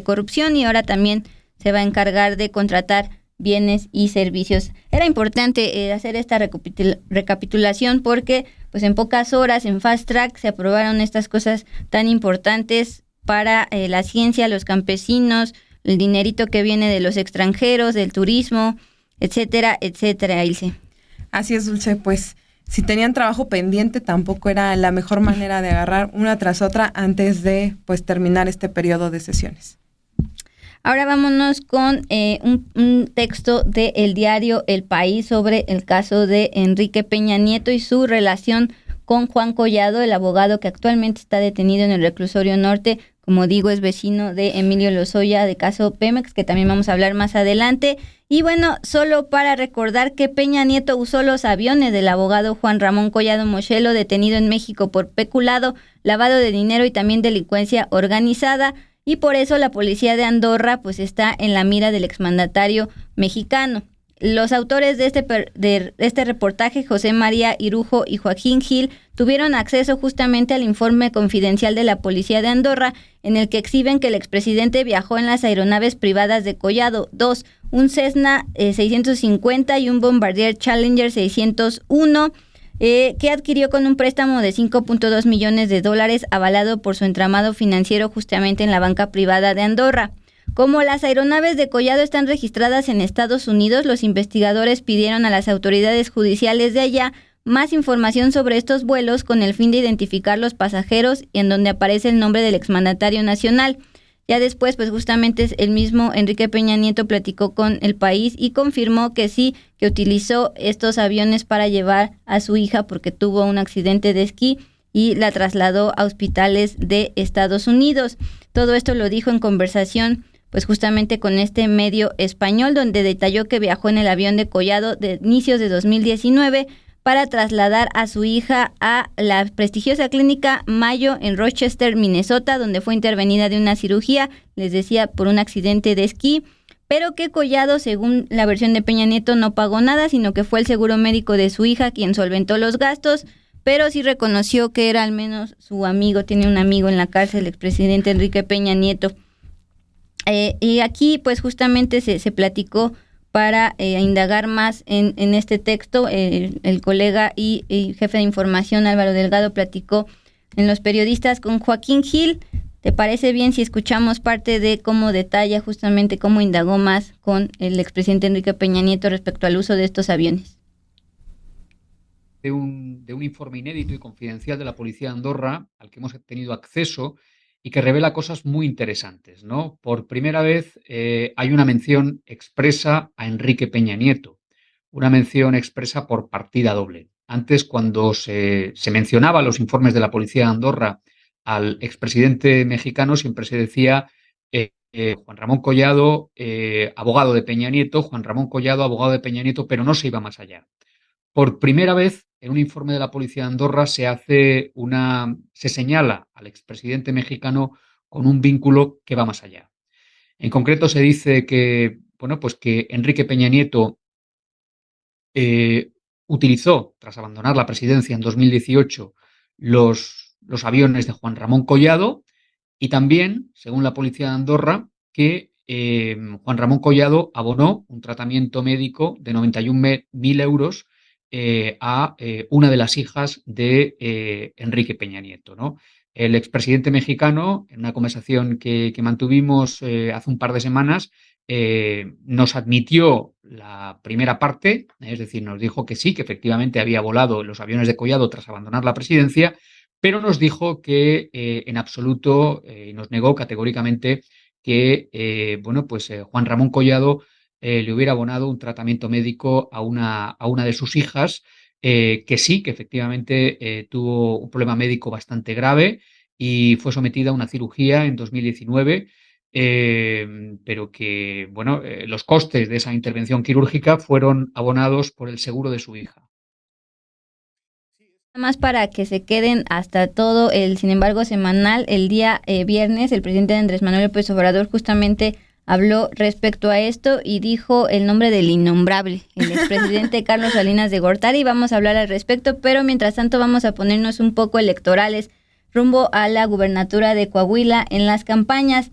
corrupción, y ahora también se va a encargar de contratar bienes y servicios. Era importante hacer esta recapitulación porque pues en pocas horas, en fast track, se aprobaron estas cosas tan importantes para la ciencia, los campesinos, el dinerito que viene de los extranjeros, del turismo, etcétera, etcétera, Ilse. Así es, Dulce, pues si tenían trabajo pendiente, tampoco era la mejor manera de agarrar una tras otra antes de pues terminar este periodo de sesiones. Ahora vámonos con un texto del diario El País sobre el caso de Enrique Peña Nieto y su relación con Juan Collado, el abogado que actualmente está detenido en el reclusorio norte. Como digo, es vecino de Emilio Lozoya, de caso Pemex, que también vamos a hablar más adelante. Y bueno, solo para recordar que Peña Nieto usó los aviones del abogado Juan Ramón Collado Moschelo, detenido en México por peculado, lavado de dinero y también delincuencia organizada, y por eso la policía de Andorra pues está en la mira del exmandatario mexicano. Los autores de este reportaje, José María Irujo y Joaquín Gil, tuvieron acceso justamente al informe confidencial de la policía de Andorra, en el que exhiben que el expresidente viajó en las aeronaves privadas de Collado, un Cessna 650 y un Bombardier Challenger 601, que adquirió con un préstamo de $5.2 millones avalado por su entramado financiero justamente en la banca privada de Andorra. Como las aeronaves de Collado están registradas en Estados Unidos, los investigadores pidieron a las autoridades judiciales de allá más información sobre estos vuelos con el fin de identificar los pasajeros, y en donde aparece el nombre del exmandatario nacional. Ya después, pues justamente el mismo Enrique Peña Nieto platicó con El País y confirmó que sí, que utilizó estos aviones para llevar a su hija porque tuvo un accidente de esquí y la trasladó a hospitales de Estados Unidos. Todo esto lo dijo en conversación pues justamente con este medio español, donde detalló que viajó en el avión de Collado de inicios de 2019 para trasladar a su hija a la prestigiosa clínica Mayo en Rochester, Minnesota, donde fue intervenida de una cirugía, les decía, por un accidente de esquí, pero que Collado, según la versión de Peña Nieto, no pagó nada, sino que fue el seguro médico de su hija quien solventó los gastos, pero sí reconoció que era al menos su amigo, tiene un amigo en la cárcel, el expresidente Enrique Peña Nieto. Y aquí pues justamente se platicó para indagar más en este texto. El colega y jefe de información Álvaro Delgado platicó en Los Periodistas con Joaquín Gil. ¿Te parece bien si escuchamos parte de cómo detalla justamente cómo indagó más con el expresidente Enrique Peña Nieto respecto al uso de estos aviones? De un informe inédito y confidencial de la Policía de Andorra al que hemos tenido acceso y que revela cosas muy interesantes, ¿no? Por primera vez hay una mención expresa a Enrique Peña Nieto, una mención expresa por partida doble. Antes, cuando se mencionaba los informes de la Policía de Andorra al expresidente mexicano, siempre se decía Juan Ramón Collado, abogado de Peña Nieto, Juan Ramón Collado, abogado de Peña Nieto, pero no se iba más allá. Por primera vez, en un informe de la Policía de Andorra se señala al expresidente mexicano con un vínculo que va más allá. En concreto, se dice que, bueno, pues que Enrique Peña Nieto utilizó, tras abandonar la presidencia en 2018, los aviones de Juan Ramón Collado, y también, según la Policía de Andorra, que Juan Ramón Collado abonó un tratamiento médico de 91.000 euros a una de las hijas de Enrique Peña Nieto, ¿no? El expresidente mexicano, en una conversación que mantuvimos hace un par de semanas, nos admitió la primera parte, es decir, nos dijo que sí, que efectivamente había volado los aviones de Collado tras abandonar la presidencia, pero nos dijo que en absoluto, nos negó categóricamente que Juan Ramón Collado le hubiera abonado un tratamiento médico a una de sus hijas, que sí, que efectivamente tuvo un problema médico bastante grave y fue sometida a una cirugía en 2019, pero que los costes de esa intervención quirúrgica fueron abonados por el seguro de su hija. Más para que se queden hasta todo el, sin embargo, semanal, el día viernes, el presidente Andrés Manuel López Obrador justamente habló respecto a esto y dijo el nombre del innombrable, el expresidente Carlos Salinas de Gortari. Vamos a hablar al respecto, pero mientras tanto vamos a ponernos un poco electorales rumbo a la gubernatura de Coahuila en las campañas.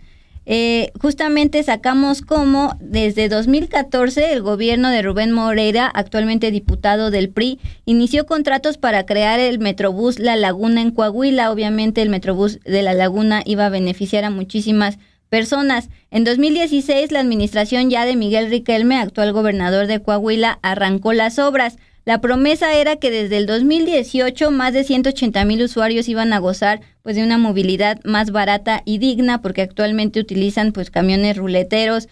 Justamente sacamos cómo desde 2014 el gobierno de Rubén Moreira, actualmente diputado del PRI, inició contratos para crear el Metrobús La Laguna en Coahuila. Obviamente el Metrobús de La Laguna iba a beneficiar a muchísimas personas. En 2016 la administración ya de Miguel Riquelme, actual gobernador de Coahuila, arrancó las obras. La promesa era que desde el 2018 más de 180,000 usuarios iban a gozar pues de una movilidad más barata y digna, porque actualmente utilizan pues camiones ruleteros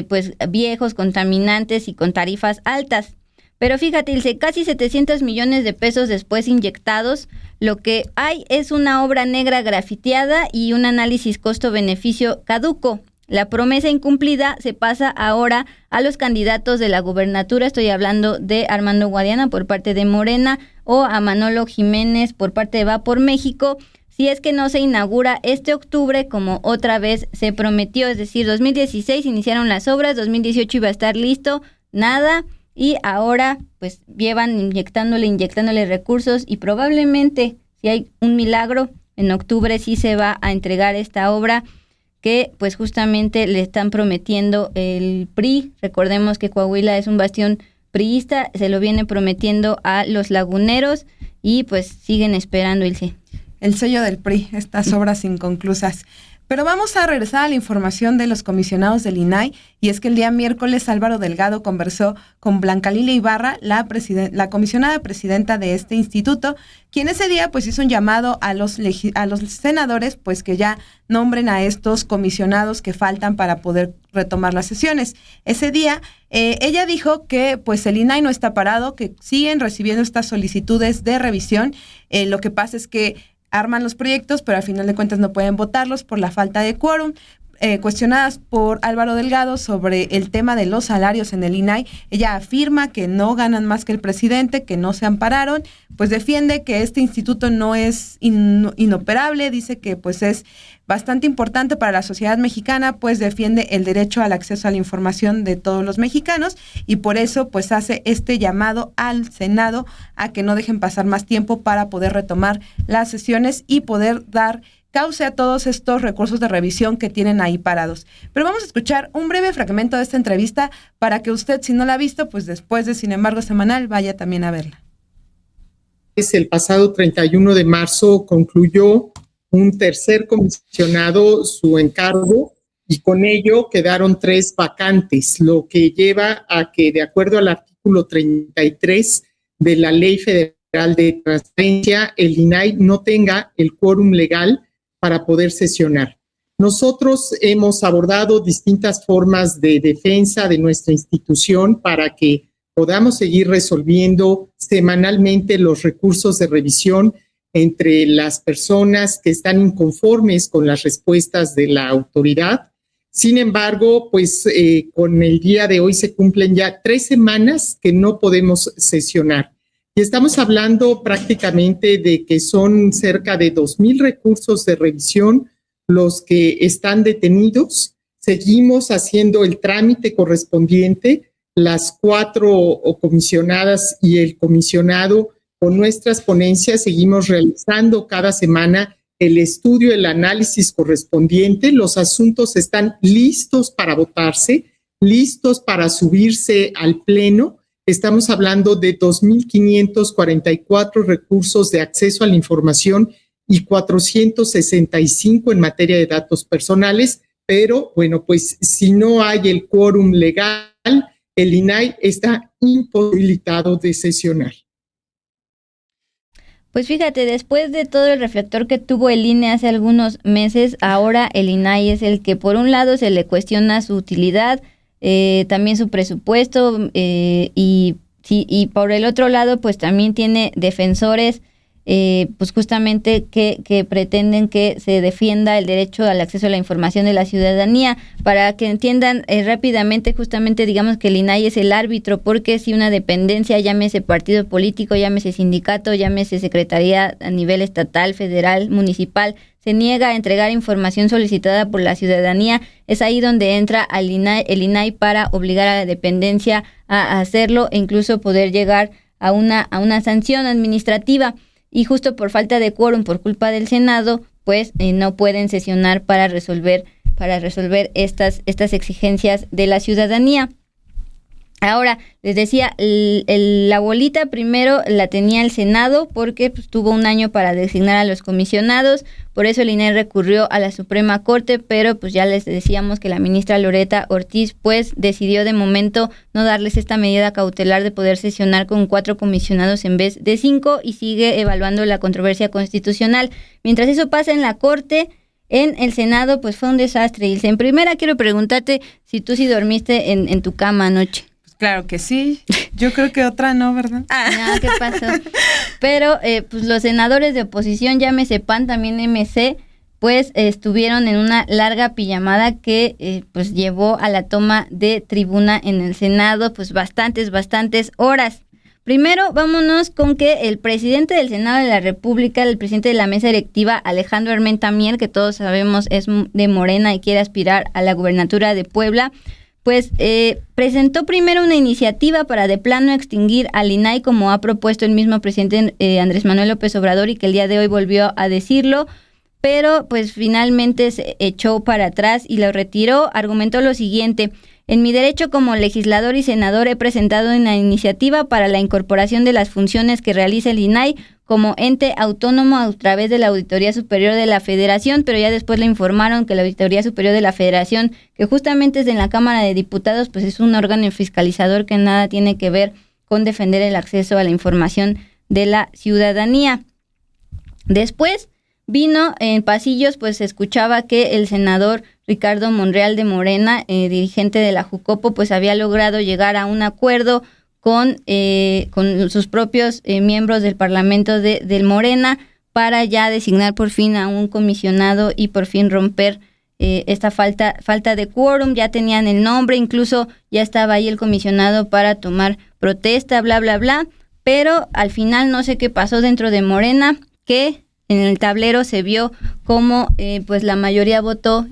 pues viejos, contaminantes y con tarifas altas. Pero fíjate, Ilse, casi 700 millones de pesos después inyectados, lo que hay es una obra negra grafiteada y un análisis costo-beneficio caduco. La promesa incumplida se pasa ahora a los candidatos de la gubernatura. Estoy hablando de Armando Guadiana por parte de Morena o a Manolo Jiménez por parte de Va por México, si es que no se inaugura este octubre como otra vez se prometió. Es decir, 2016 iniciaron las obras, 2018 iba a estar listo, nada, y ahora pues llevan inyectándole recursos y probablemente, si hay un milagro, en octubre sí se va a entregar esta obra que pues justamente le están prometiendo el PRI. Recordemos que Coahuila es un bastión priista, se lo viene prometiendo a los laguneros y pues siguen esperando, Ilse. El sello del PRI, estas obras inconclusas. Pero vamos a regresar a la información de los comisionados del INAI, y es que el día miércoles Álvaro Delgado conversó con Blanca Lilia Ibarra, la comisionada presidenta de este instituto, quien ese día pues hizo un llamado a los senadores pues que ya nombren a estos comisionados que faltan para poder retomar las sesiones. Ese día ella dijo que pues el INAI no está parado, que siguen recibiendo estas solicitudes de revisión. Lo que pasa es que arman los proyectos, pero al final de cuentas no pueden votarlos por la falta de quórum. Cuestionadas por Álvaro Delgado sobre el tema de los salarios en el INAI, ella afirma que no ganan más que el presidente, que no se ampararon, pues defiende que este instituto no es inoperable, dice que pues es bastante importante para la sociedad mexicana, pues defiende el derecho al acceso a la información de todos los mexicanos, y por eso pues hace este llamado al Senado a que no dejen pasar más tiempo para poder retomar las sesiones y poder dar cause a todos estos recursos de revisión que tienen ahí parados. Pero vamos a escuchar un breve fragmento de esta entrevista para que usted, si no la ha visto, pues después de Sin embargo Semanal, vaya también a verla. El pasado 31 de marzo concluyó un tercer comisionado su encargo y con ello quedaron 3 vacantes, lo que lleva a que, de acuerdo al artículo 33 de la Ley Federal de Transparencia, el INAI no tenga el quórum legal para poder sesionar. Nosotros hemos abordado distintas formas de defensa de nuestra institución para que podamos seguir resolviendo semanalmente los recursos de revisión entre las personas que están inconformes con las respuestas de la autoridad. Sin embargo, pues con el día de hoy se cumplen ya 3 semanas que no podemos sesionar. Y estamos hablando prácticamente de que son cerca de 2,000 recursos de revisión los que están detenidos. Seguimos haciendo el trámite correspondiente, las 4 comisionadas y el comisionado con nuestras ponencias seguimos realizando cada semana el estudio, el análisis correspondiente. Los asuntos están listos para votarse, listos para subirse al pleno. Estamos hablando de 2,544 recursos de acceso a la información y 465 en materia de datos personales. Pero, bueno, pues si no hay el quórum legal, el INAI está imposibilitado de sesionar. Pues fíjate, después de todo el reflector que tuvo el INE hace algunos meses, ahora el INAI es el que por un lado se le cuestiona su utilidad, también su presupuesto, y por el otro lado pues también tiene defensores pues justamente que pretenden que se defienda el derecho al acceso a la información de la ciudadanía. Para que entiendan rápidamente, justamente digamos que el INAI es el árbitro, porque si una dependencia, llámese partido político, llámese sindicato, llámese secretaría a nivel estatal, federal, municipal, se niega a entregar información solicitada por la ciudadanía, es ahí donde entra el INAI para obligar a la dependencia a hacerlo e incluso poder llegar a una sanción administrativa. Y justo por falta de quórum, por culpa del Senado, pues no pueden sesionar para resolver estas exigencias de la ciudadanía. Ahora, les decía, la bolita primero la tenía el Senado porque pues, tuvo un año para designar a los comisionados, por eso el INAI recurrió a la Suprema Corte, pero pues ya les decíamos que la ministra Loretta Ortiz pues decidió de momento no darles esta medida cautelar de poder sesionar con 4 comisionados en vez de 5 y sigue evaluando la controversia constitucional. Mientras eso pasa en la Corte, en el Senado pues fue un desastre. Ilse, en primera quiero preguntarte si tú sí dormiste en tu cama anoche. Claro que sí. Yo creo que otra no, ¿verdad? No, ¿qué pasó? Pero pues los senadores de oposición, llámese PAN, también MC, pues estuvieron en una larga pijamada que pues llevó a la toma de tribuna en el Senado, pues bastantes horas. Primero, vámonos con que el presidente del Senado de la República, el presidente de la mesa directiva, Alejandro Armenta Mier, que todos sabemos es de Morena y quiere aspirar a la gubernatura de Puebla, pues presentó primero una iniciativa para de plano extinguir al INAI, como ha propuesto el mismo presidente Andrés Manuel López Obrador y que el día de hoy volvió a decirlo, pero pues finalmente se echó para atrás y lo retiró. Argumentó lo siguiente: en mi derecho como legislador y senador he presentado una iniciativa para la incorporación de las funciones que realiza el INAI como ente autónomo a través de la Auditoría Superior de la Federación, pero ya después le informaron que la Auditoría Superior de la Federación, que justamente es en la Cámara de Diputados, pues es un órgano fiscalizador que nada tiene que ver con defender el acceso a la información de la ciudadanía. Después vino en pasillos, pues se escuchaba que el senador Ricardo Monreal de Morena, dirigente de la Jucopo, pues había logrado llegar a un acuerdo con sus propios miembros del Parlamento del Morena para ya designar por fin a un comisionado y por fin romper esta falta de quórum. Ya tenían el nombre, incluso ya estaba ahí el comisionado para tomar protesta, bla, bla, bla, pero al final no sé qué pasó dentro de Morena, que en el tablero se vio como pues la mayoría votó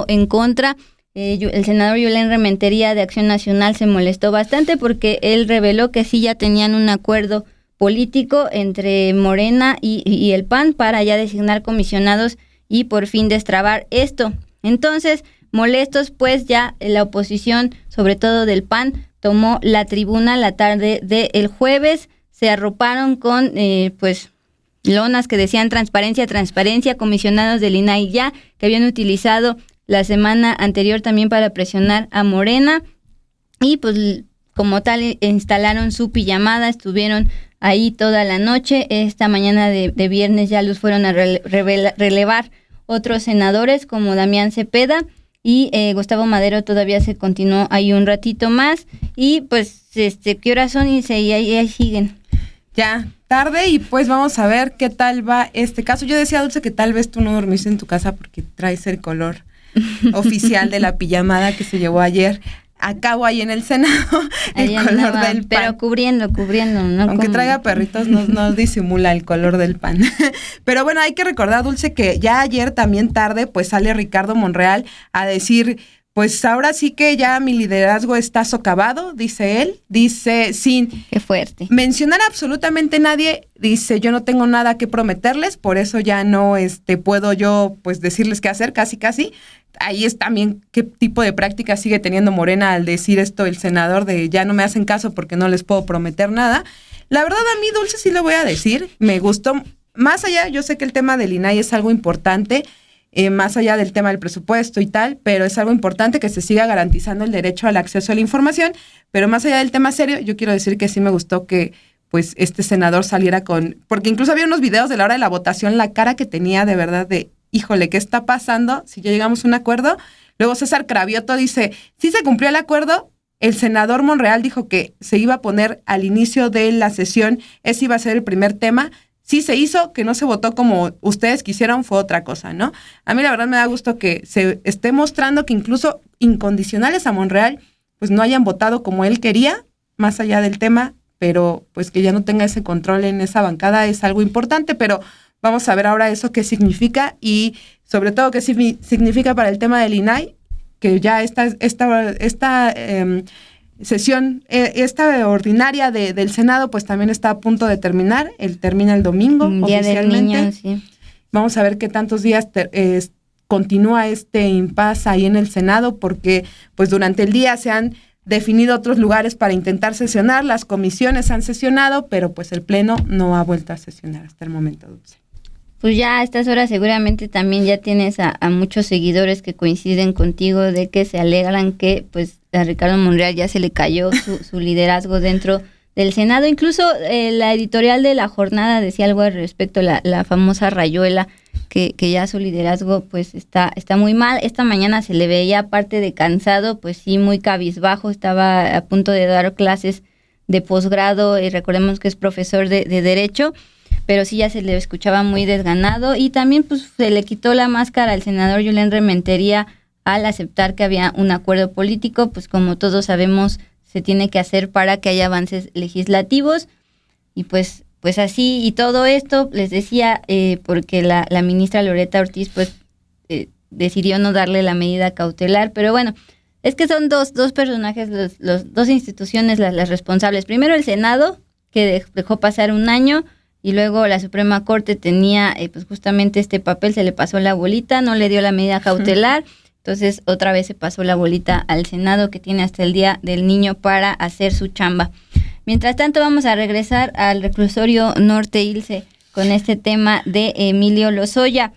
en contra. El senador Yulén Rementería de Acción Nacional se molestó bastante porque él reveló que sí ya tenían un acuerdo político entre Morena y el PAN para ya designar comisionados y por fin destrabar esto. Entonces, molestos, pues ya la oposición, sobre todo del PAN, tomó la tribuna la tarde del jueves, se arroparon con lonas que decían transparencia, transparencia, comisionados del INAI ya, que habían utilizado la semana anterior también para presionar a Morena, y pues como tal instalaron su pijamada, estuvieron ahí toda la noche. Esta mañana de viernes ya los fueron a relevar otros senadores como Damián Cepeda, y Gustavo Madero todavía se continuó ahí un ratito más, y pues ¿qué horas son? Y ahí siguen. Ya, tarde, y pues vamos a ver qué tal va este caso. Yo decía, Dulce, que tal vez tú no dormiste en tu casa porque traes el color oficial de la pijamada que se llevó ayer a cabo ahí en el Senado, el color del PAN. Pero cubriendo, ¿no? Aunque traiga perritos, no disimula el color del PAN. Pero bueno, hay que recordar, Dulce, que ya ayer también tarde, pues sale Ricardo Monreal a decir, pues ahora sí que ya mi liderazgo está socavado, dice él, dice sin Qué fuerte. mencionar absolutamente nadie, dice yo no tengo nada que prometerles, por eso ya no puedo yo pues decirles qué hacer, casi. Ahí es también qué tipo de práctica sigue teniendo Morena al decir esto el senador de ya no me hacen caso porque no les puedo prometer nada. La verdad a mí, Dulce, sí lo voy a decir, me gustó, más allá, yo sé que el tema del INAI es algo importante, más allá del tema del presupuesto y tal, pero es algo importante que se siga garantizando el derecho al acceso a la información, pero más allá del tema serio, yo quiero decir que sí me gustó que pues este senador saliera porque incluso había unos videos de la hora de la votación, la cara que tenía de verdad de híjole, ¿qué está pasando? Si ya llegamos a un acuerdo. Luego César Cravioto dice, sí se cumplió el acuerdo, el senador Monreal dijo que se iba a poner al inicio de la sesión, ese iba a ser el primer tema, sí se hizo, que no se votó como ustedes quisieron, fue otra cosa, ¿no? A mí la verdad me da gusto que se esté mostrando que incluso incondicionales a Monreal, pues no hayan votado como él quería, más allá del tema, pero pues que ya no tenga ese control en esa bancada es algo importante, pero vamos a ver ahora eso qué significa y sobre todo qué significa para el tema del INAI, que ya esta sesión, esta ordinaria del Senado, pues también está a punto de terminar. Termina el domingo oficialmente. Día del Niño, sí. Vamos a ver qué tantos días continúa este impasse ahí en el Senado, porque pues durante el día se han definido otros lugares para intentar sesionar, las comisiones han sesionado, pero pues el Pleno no ha vuelto a sesionar hasta el momento, Dulce. Pues ya a estas horas seguramente también ya tienes a muchos seguidores que coinciden contigo de que se alegran que pues a Ricardo Monreal ya se le cayó su liderazgo dentro del Senado. Incluso la editorial de La Jornada decía algo al respecto, la famosa Rayuela, que ya su liderazgo pues está muy mal. Esta mañana se le veía, aparte de cansado, pues sí, muy cabizbajo, estaba a punto de dar clases de posgrado y recordemos que es profesor de Derecho, pero sí ya se le escuchaba muy desganado y también pues se le quitó la máscara al senador Julen Rementería al aceptar que había un acuerdo político, pues como todos sabemos se tiene que hacer para que haya avances legislativos y pues así y todo esto les decía porque la ministra Loretta Ortiz pues decidió no darle la medida cautelar, pero bueno, es que son dos personajes, los dos instituciones las responsables. Primero el Senado, que dejó pasar un año, y luego la Suprema Corte tenía pues justamente este papel, se le pasó la bolita, no le dio la medida cautelar, entonces otra vez se pasó la bolita al Senado, que tiene hasta el Día del Niño para hacer su chamba. Mientras tanto vamos a regresar al reclusorio Norte, Ilse, con este tema de Emilio Lozoya.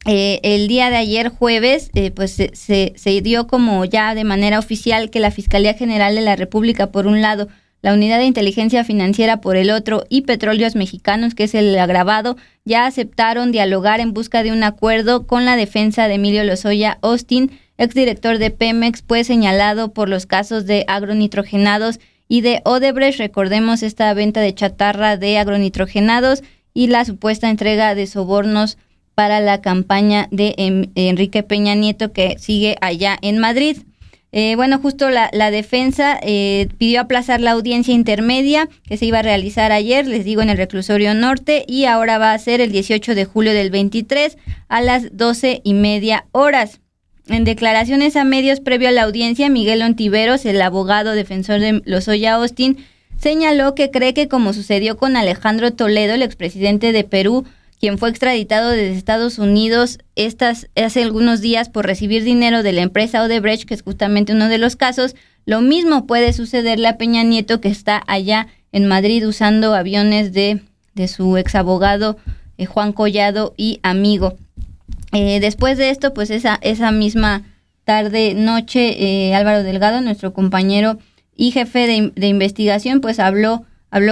El día de ayer jueves pues se dio como ya de manera oficial que la Fiscalía General de la República por un lado, la Unidad de Inteligencia Financiera por el otro y Petróleos Mexicanos, que es el agravado, ya aceptaron dialogar en busca de un acuerdo con la defensa de Emilio Lozoya Austin, exdirector de Pemex, pues señalado por los casos de agronitrogenados y de Odebrecht. Recordemos esta venta de chatarra de agronitrogenados y la supuesta entrega de sobornos para la campaña de Enrique Peña Nieto, que sigue allá en Madrid. Bueno, justo la defensa pidió aplazar la audiencia intermedia que se iba a realizar ayer, les digo, en el Reclusorio Norte, y ahora va a ser el 18 de julio del 23 a las 12:30 horas. En declaraciones a medios previo a la audiencia, Miguel Ontiveros, el abogado defensor de Lozoya Austin, señaló que cree que como sucedió con Alejandro Toledo, el expresidente de Perú, quien fue extraditado desde Estados Unidos hace algunos días por recibir dinero de la empresa Odebrecht, que es justamente uno de los casos. Lo mismo puede sucederle a Peña Nieto, que está allá en Madrid usando aviones de su exabogado Juan Collado y amigo. Después de esto, pues esa misma noche, Álvaro Delgado, nuestro compañero y jefe de investigación, pues habló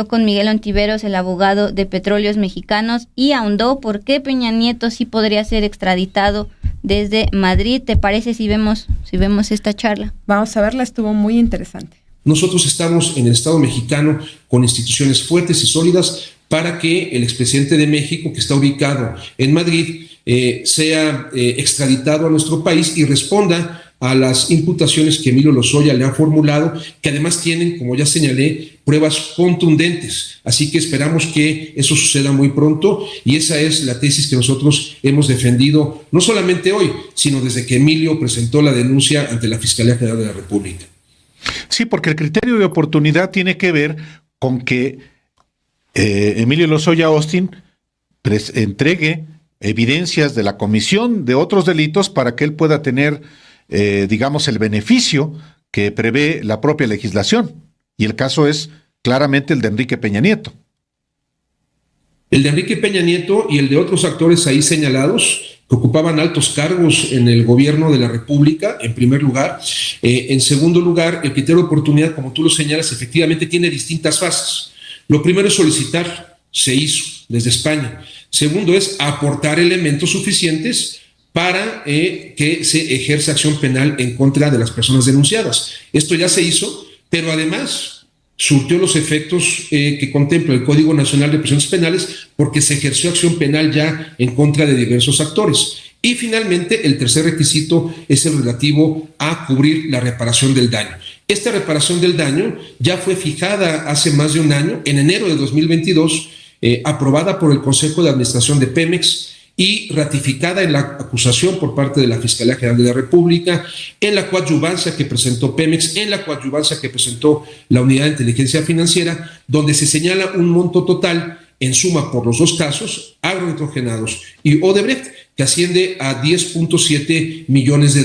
con Miguel Ontiveros, el abogado de Petróleos Mexicanos, y ahondó por qué Peña Nieto sí podría ser extraditado desde Madrid. ¿Te parece si vemos esta charla? Vamos a verla, estuvo muy interesante. Nosotros estamos en el Estado mexicano con instituciones fuertes y sólidas para que el expresidente de México, que está ubicado en Madrid, sea extraditado a nuestro país y responda a las imputaciones que Emilio Lozoya le ha formulado, que además tienen, como ya señalé, pruebas contundentes. Así que esperamos que eso suceda muy pronto, y esa es la tesis que nosotros hemos defendido, no solamente hoy, sino desde que Emilio presentó la denuncia ante la Fiscalía General de la República. Sí, porque el criterio de oportunidad tiene que ver con que Emilio Lozoya Austin entregue evidencias de la comisión de otros delitos para que él pueda tener, digamos, el beneficio que prevé la propia legislación. Y el caso es claramente el de Enrique Peña Nieto. El de Enrique Peña Nieto y el de otros actores ahí señalados, que ocupaban altos cargos en el gobierno de la República, en primer lugar. En segundo lugar, el criterio de oportunidad, como tú lo señalas, efectivamente tiene distintas fases. Lo primero es solicitar, se hizo desde España. Segundo es aportar elementos suficientes para que se ejerza acción penal en contra de las personas denunciadas. Esto ya se hizo, pero además surtió los efectos que contempla el Código Nacional de Procedimientos Penales, porque se ejerció acción penal ya en contra de diversos actores. Y finalmente, el tercer requisito es el relativo a cubrir la reparación del daño. Esta reparación del daño ya fue fijada hace más de un año, en enero de 2022, aprobada por el Consejo de Administración de Pemex y ratificada en la acusación por parte de la Fiscalía General de la República, en la coadyuvancia que presentó Pemex, en la coadyuvancia que presentó la Unidad de Inteligencia Financiera, donde se señala un monto total, en suma por los dos casos, Agronitrogenados y Odebrecht, que asciende a $10.7 millones.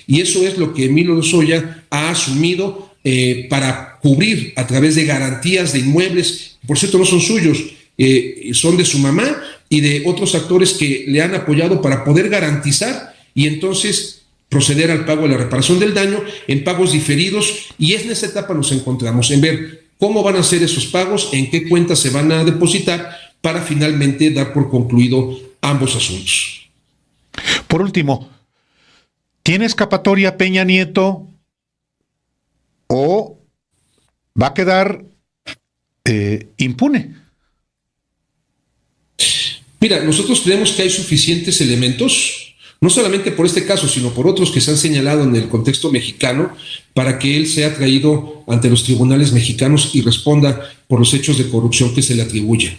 Y eso es lo que Emilio Lozoya ha asumido para cubrir a través de garantías de inmuebles, por cierto no son suyos, son de su mamá y de otros actores que le han apoyado para poder garantizar y entonces proceder al pago de la reparación del daño en pagos diferidos. Y en esa etapa nos encontramos en ver cómo van a ser esos pagos, en qué cuentas se van a depositar para finalmente dar por concluido ambos asuntos. Por último, ¿tiene escapatoria Peña Nieto o va a quedar impune? Mira, nosotros creemos que hay suficientes elementos, no solamente por este caso, sino por otros que se han señalado en el contexto mexicano, para que él sea traído ante los tribunales mexicanos y responda por los hechos de corrupción que se le atribuyen.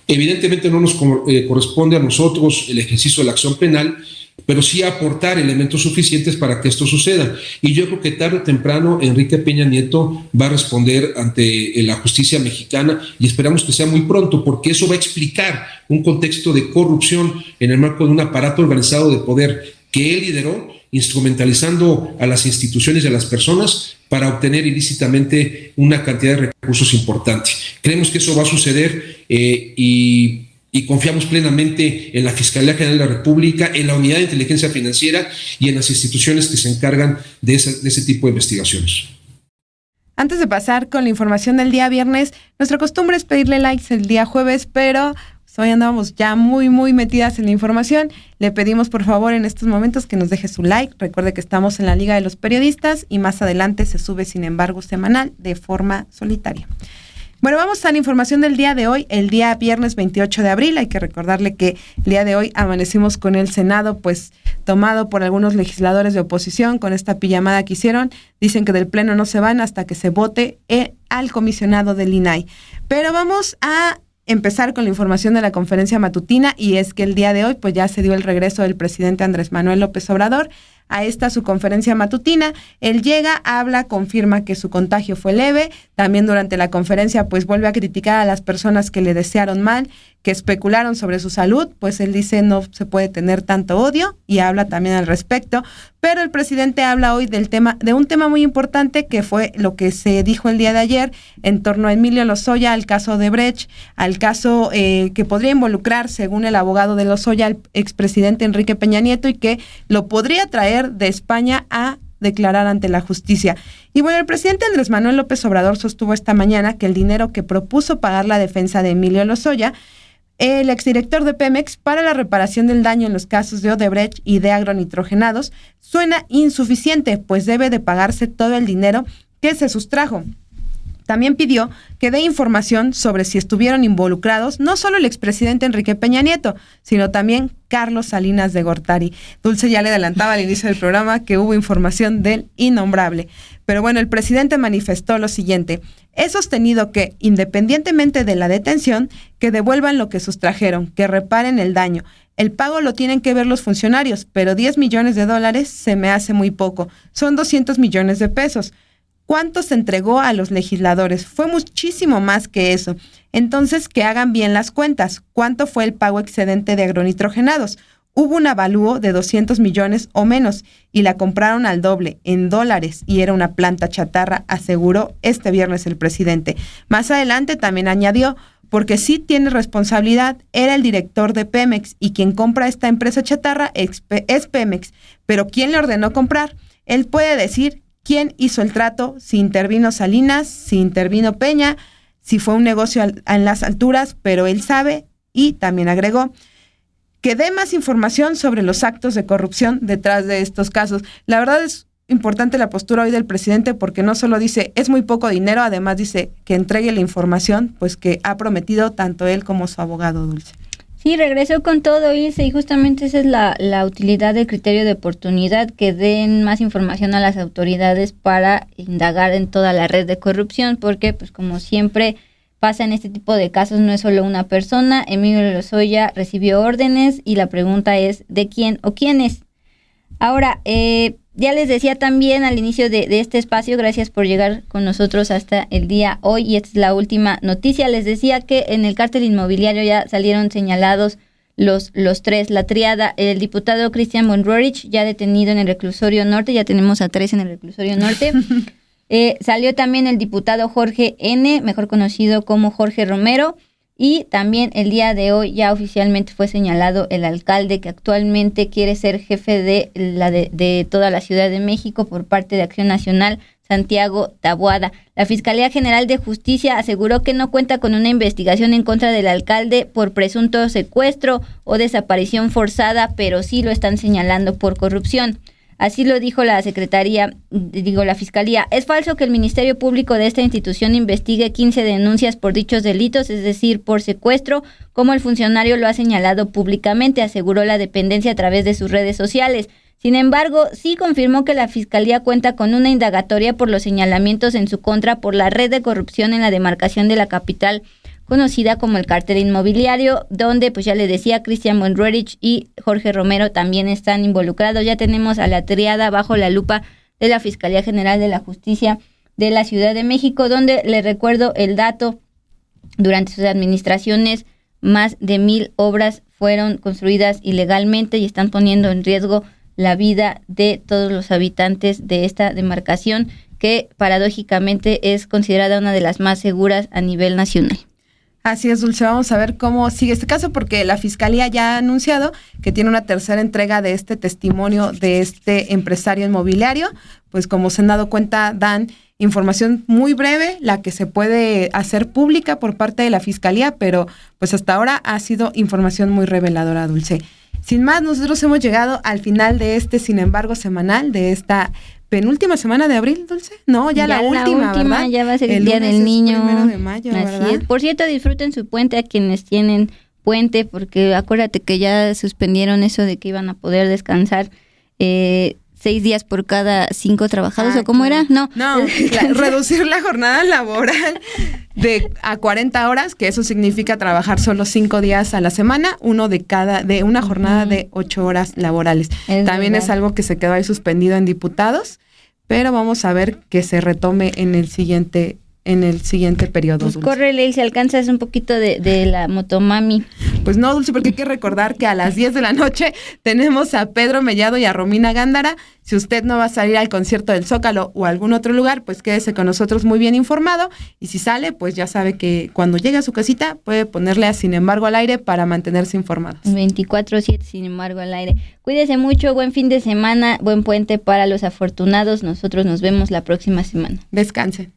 Evidentemente no nos corresponde a nosotros el ejercicio de la acción penal, pero sí aportar elementos suficientes para que esto suceda. Y yo creo que tarde o temprano Enrique Peña Nieto va a responder ante la justicia mexicana, y esperamos que sea muy pronto, porque eso va a explicar un contexto de corrupción en el marco de un aparato organizado de poder que él lideró, instrumentalizando a las instituciones y a las personas para obtener ilícitamente una cantidad de recursos importante. Creemos que eso va a suceder y confiamos plenamente en la Fiscalía General de la República, en la Unidad de Inteligencia Financiera y en las instituciones que se encargan de ese tipo de investigaciones. Antes de pasar con la información del día viernes, nuestra costumbre es pedirle likes el día jueves, pero hoy andábamos ya muy metidas en la información. Le pedimos por favor en estos momentos que nos deje su like. Recuerde que estamos en la Liga de los Periodistas y más adelante se sube sin embargo semanal de forma solitaria. Bueno, vamos a la información del día de hoy, el día viernes 28 de abril. Hay que recordarle que el día de hoy amanecimos con el Senado, pues tomado por algunos legisladores de oposición con esta pijamada que hicieron. Dicen que del Pleno no se van hasta que se vote al comisionado del INAI. Pero vamos a empezar con la información de la conferencia matutina, y es que el día de hoy pues ya se dio el regreso del presidente Andrés Manuel López Obrador a esta su conferencia matutina. Él llega, habla, confirma que su contagio fue leve. También durante la conferencia pues vuelve a criticar a las personas que le desearon mal, que especularon sobre su salud, pues él dice no se puede tener tanto odio y habla también al respecto. Pero el presidente habla hoy de un tema muy importante que fue lo que se dijo el día de ayer en torno a Emilio Lozoya, al caso de Brecht, al caso que podría involucrar, según el abogado de Lozoya, al expresidente Enrique Peña Nieto y que lo podría traer de España a declarar ante la justicia. Y bueno, el presidente Andrés Manuel López Obrador sostuvo esta mañana que el dinero que propuso pagar la defensa de Emilio Lozoya, el exdirector de Pemex, para la reparación del daño en los casos de Odebrecht y de agronitrogenados, suena insuficiente, pues debe de pagarse todo el dinero que se sustrajo. También pidió que dé información sobre si estuvieron involucrados no solo el expresidente Enrique Peña Nieto, sino también Carlos Salinas de Gortari. Dulce ya le adelantaba al inicio del programa que hubo información del innombrable. Pero bueno, el presidente manifestó lo siguiente: he sostenido que, independientemente de la detención, que devuelvan lo que sustrajeron, que reparen el daño. El pago lo tienen que ver los funcionarios, pero $10 millones se me hace muy poco. Son 200 millones de pesos. ¿Cuánto se entregó a los legisladores? Fue muchísimo más que eso. Entonces, que hagan bien las cuentas. ¿Cuánto fue el pago excedente de agronitrogenados? Hubo un avalúo de 200 millones o menos y la compraron al doble, en dólares, y era una planta chatarra, aseguró este viernes el presidente. Más adelante también añadió, porque sí tiene responsabilidad, era el director de Pemex y quien compra esta empresa chatarra es Pemex. Pero ¿quién le ordenó comprar? Él puede decir quién hizo el trato, si intervino Salinas, si intervino Peña, si fue un negocio en las alturas, pero él sabe. Y también agregó que dé más información sobre los actos de corrupción detrás de estos casos. La verdad es importante la postura hoy del presidente porque no solo dice es muy poco dinero, además dice que entregue la información pues que ha prometido tanto él como su abogado, Dulce. Sí, regresó con todo, Ilse, y justamente esa es la utilidad del criterio de oportunidad, que den más información a las autoridades para indagar en toda la red de corrupción, porque pues como siempre pasa en este tipo de casos, no es solo una persona. Emilio Lozoya recibió órdenes y la pregunta es ¿de quién o quiénes? Ahora, ya les decía también al inicio de este espacio, gracias por llegar con nosotros hasta el día hoy, y esta es la última noticia. Les decía que en el cártel inmobiliario ya salieron señalados los tres, la triada. El diputado Christian von Roerich, ya detenido en el reclusorio norte, ya tenemos a 3 en el reclusorio norte. Salió también el diputado Jorge N., mejor conocido como Jorge Romero, y también el día de hoy ya oficialmente fue señalado el alcalde que actualmente quiere ser jefe de toda la Ciudad de México por parte de Acción Nacional, Santiago Taboada. La Fiscalía General de Justicia aseguró que no cuenta con una investigación en contra del alcalde por presunto secuestro o desaparición forzada, pero sí lo están señalando por corrupción. Así lo dijo la Fiscalía. Es falso que el Ministerio Público de esta institución investigue 15 denuncias por dichos delitos, es decir, por secuestro, como el funcionario lo ha señalado públicamente, aseguró la dependencia a través de sus redes sociales. Sin embargo, sí confirmó que la Fiscalía cuenta con una indagatoria por los señalamientos en su contra por la red de corrupción en la demarcación de la capital, conocida como el cártel inmobiliario, donde, pues ya le decía, Christian von Roerich y Jorge Romero también están involucrados. Ya tenemos a la triada bajo la lupa de la Fiscalía General de la Justicia de la Ciudad de México, donde le recuerdo el dato: durante sus administraciones más de 1,000 obras fueron construidas ilegalmente y están poniendo en riesgo la vida de todos los habitantes de esta demarcación, que paradójicamente es considerada una de las más seguras a nivel nacional. Así es, Dulce, vamos a ver cómo sigue este caso, porque la Fiscalía ya ha anunciado que tiene una tercera entrega de este testimonio de este empresario inmobiliario. Pues como se han dado cuenta, dan información muy breve, la que se puede hacer pública por parte de la Fiscalía, pero pues hasta ahora ha sido información muy reveladora, Dulce. Sin más, nosotros hemos llegado al final de este Sin embargo semanal, de esta penúltima semana de abril, Dulce. No, ya la última, ¿verdad? Ya va a ser el Día del Niño. 1 de mayo, ¿verdad? Así es. Por cierto, disfruten su puente a quienes tienen puente, porque acuérdate que ya suspendieron eso de que iban a poder descansar. 6 días por cada 5 trabajados, ¿o cómo era? No, reducir la jornada laboral a 40 horas, que eso significa trabajar solo 5 días a la semana, de una jornada de 8 horas laborales. También es algo que se quedó ahí suspendido en diputados, pero vamos a ver que se retome en el siguiente periodo. Pues córrele, si alcanzas un poquito de la motomami. Pues no, Dulce, porque hay que recordar que a las 10 de la noche tenemos a Pedro Mellado y a Romina Gándara. Si usted no va a salir al concierto del Zócalo o a algún otro lugar, pues quédese con nosotros muy bien informado. Y si sale, pues ya sabe que cuando llegue a su casita puede ponerle a Sin Embargo al aire para mantenerse informados. 24/7 Sin Embargo al aire. Cuídese mucho, buen fin de semana, buen puente para los afortunados. Nosotros nos vemos la próxima semana. Descanse.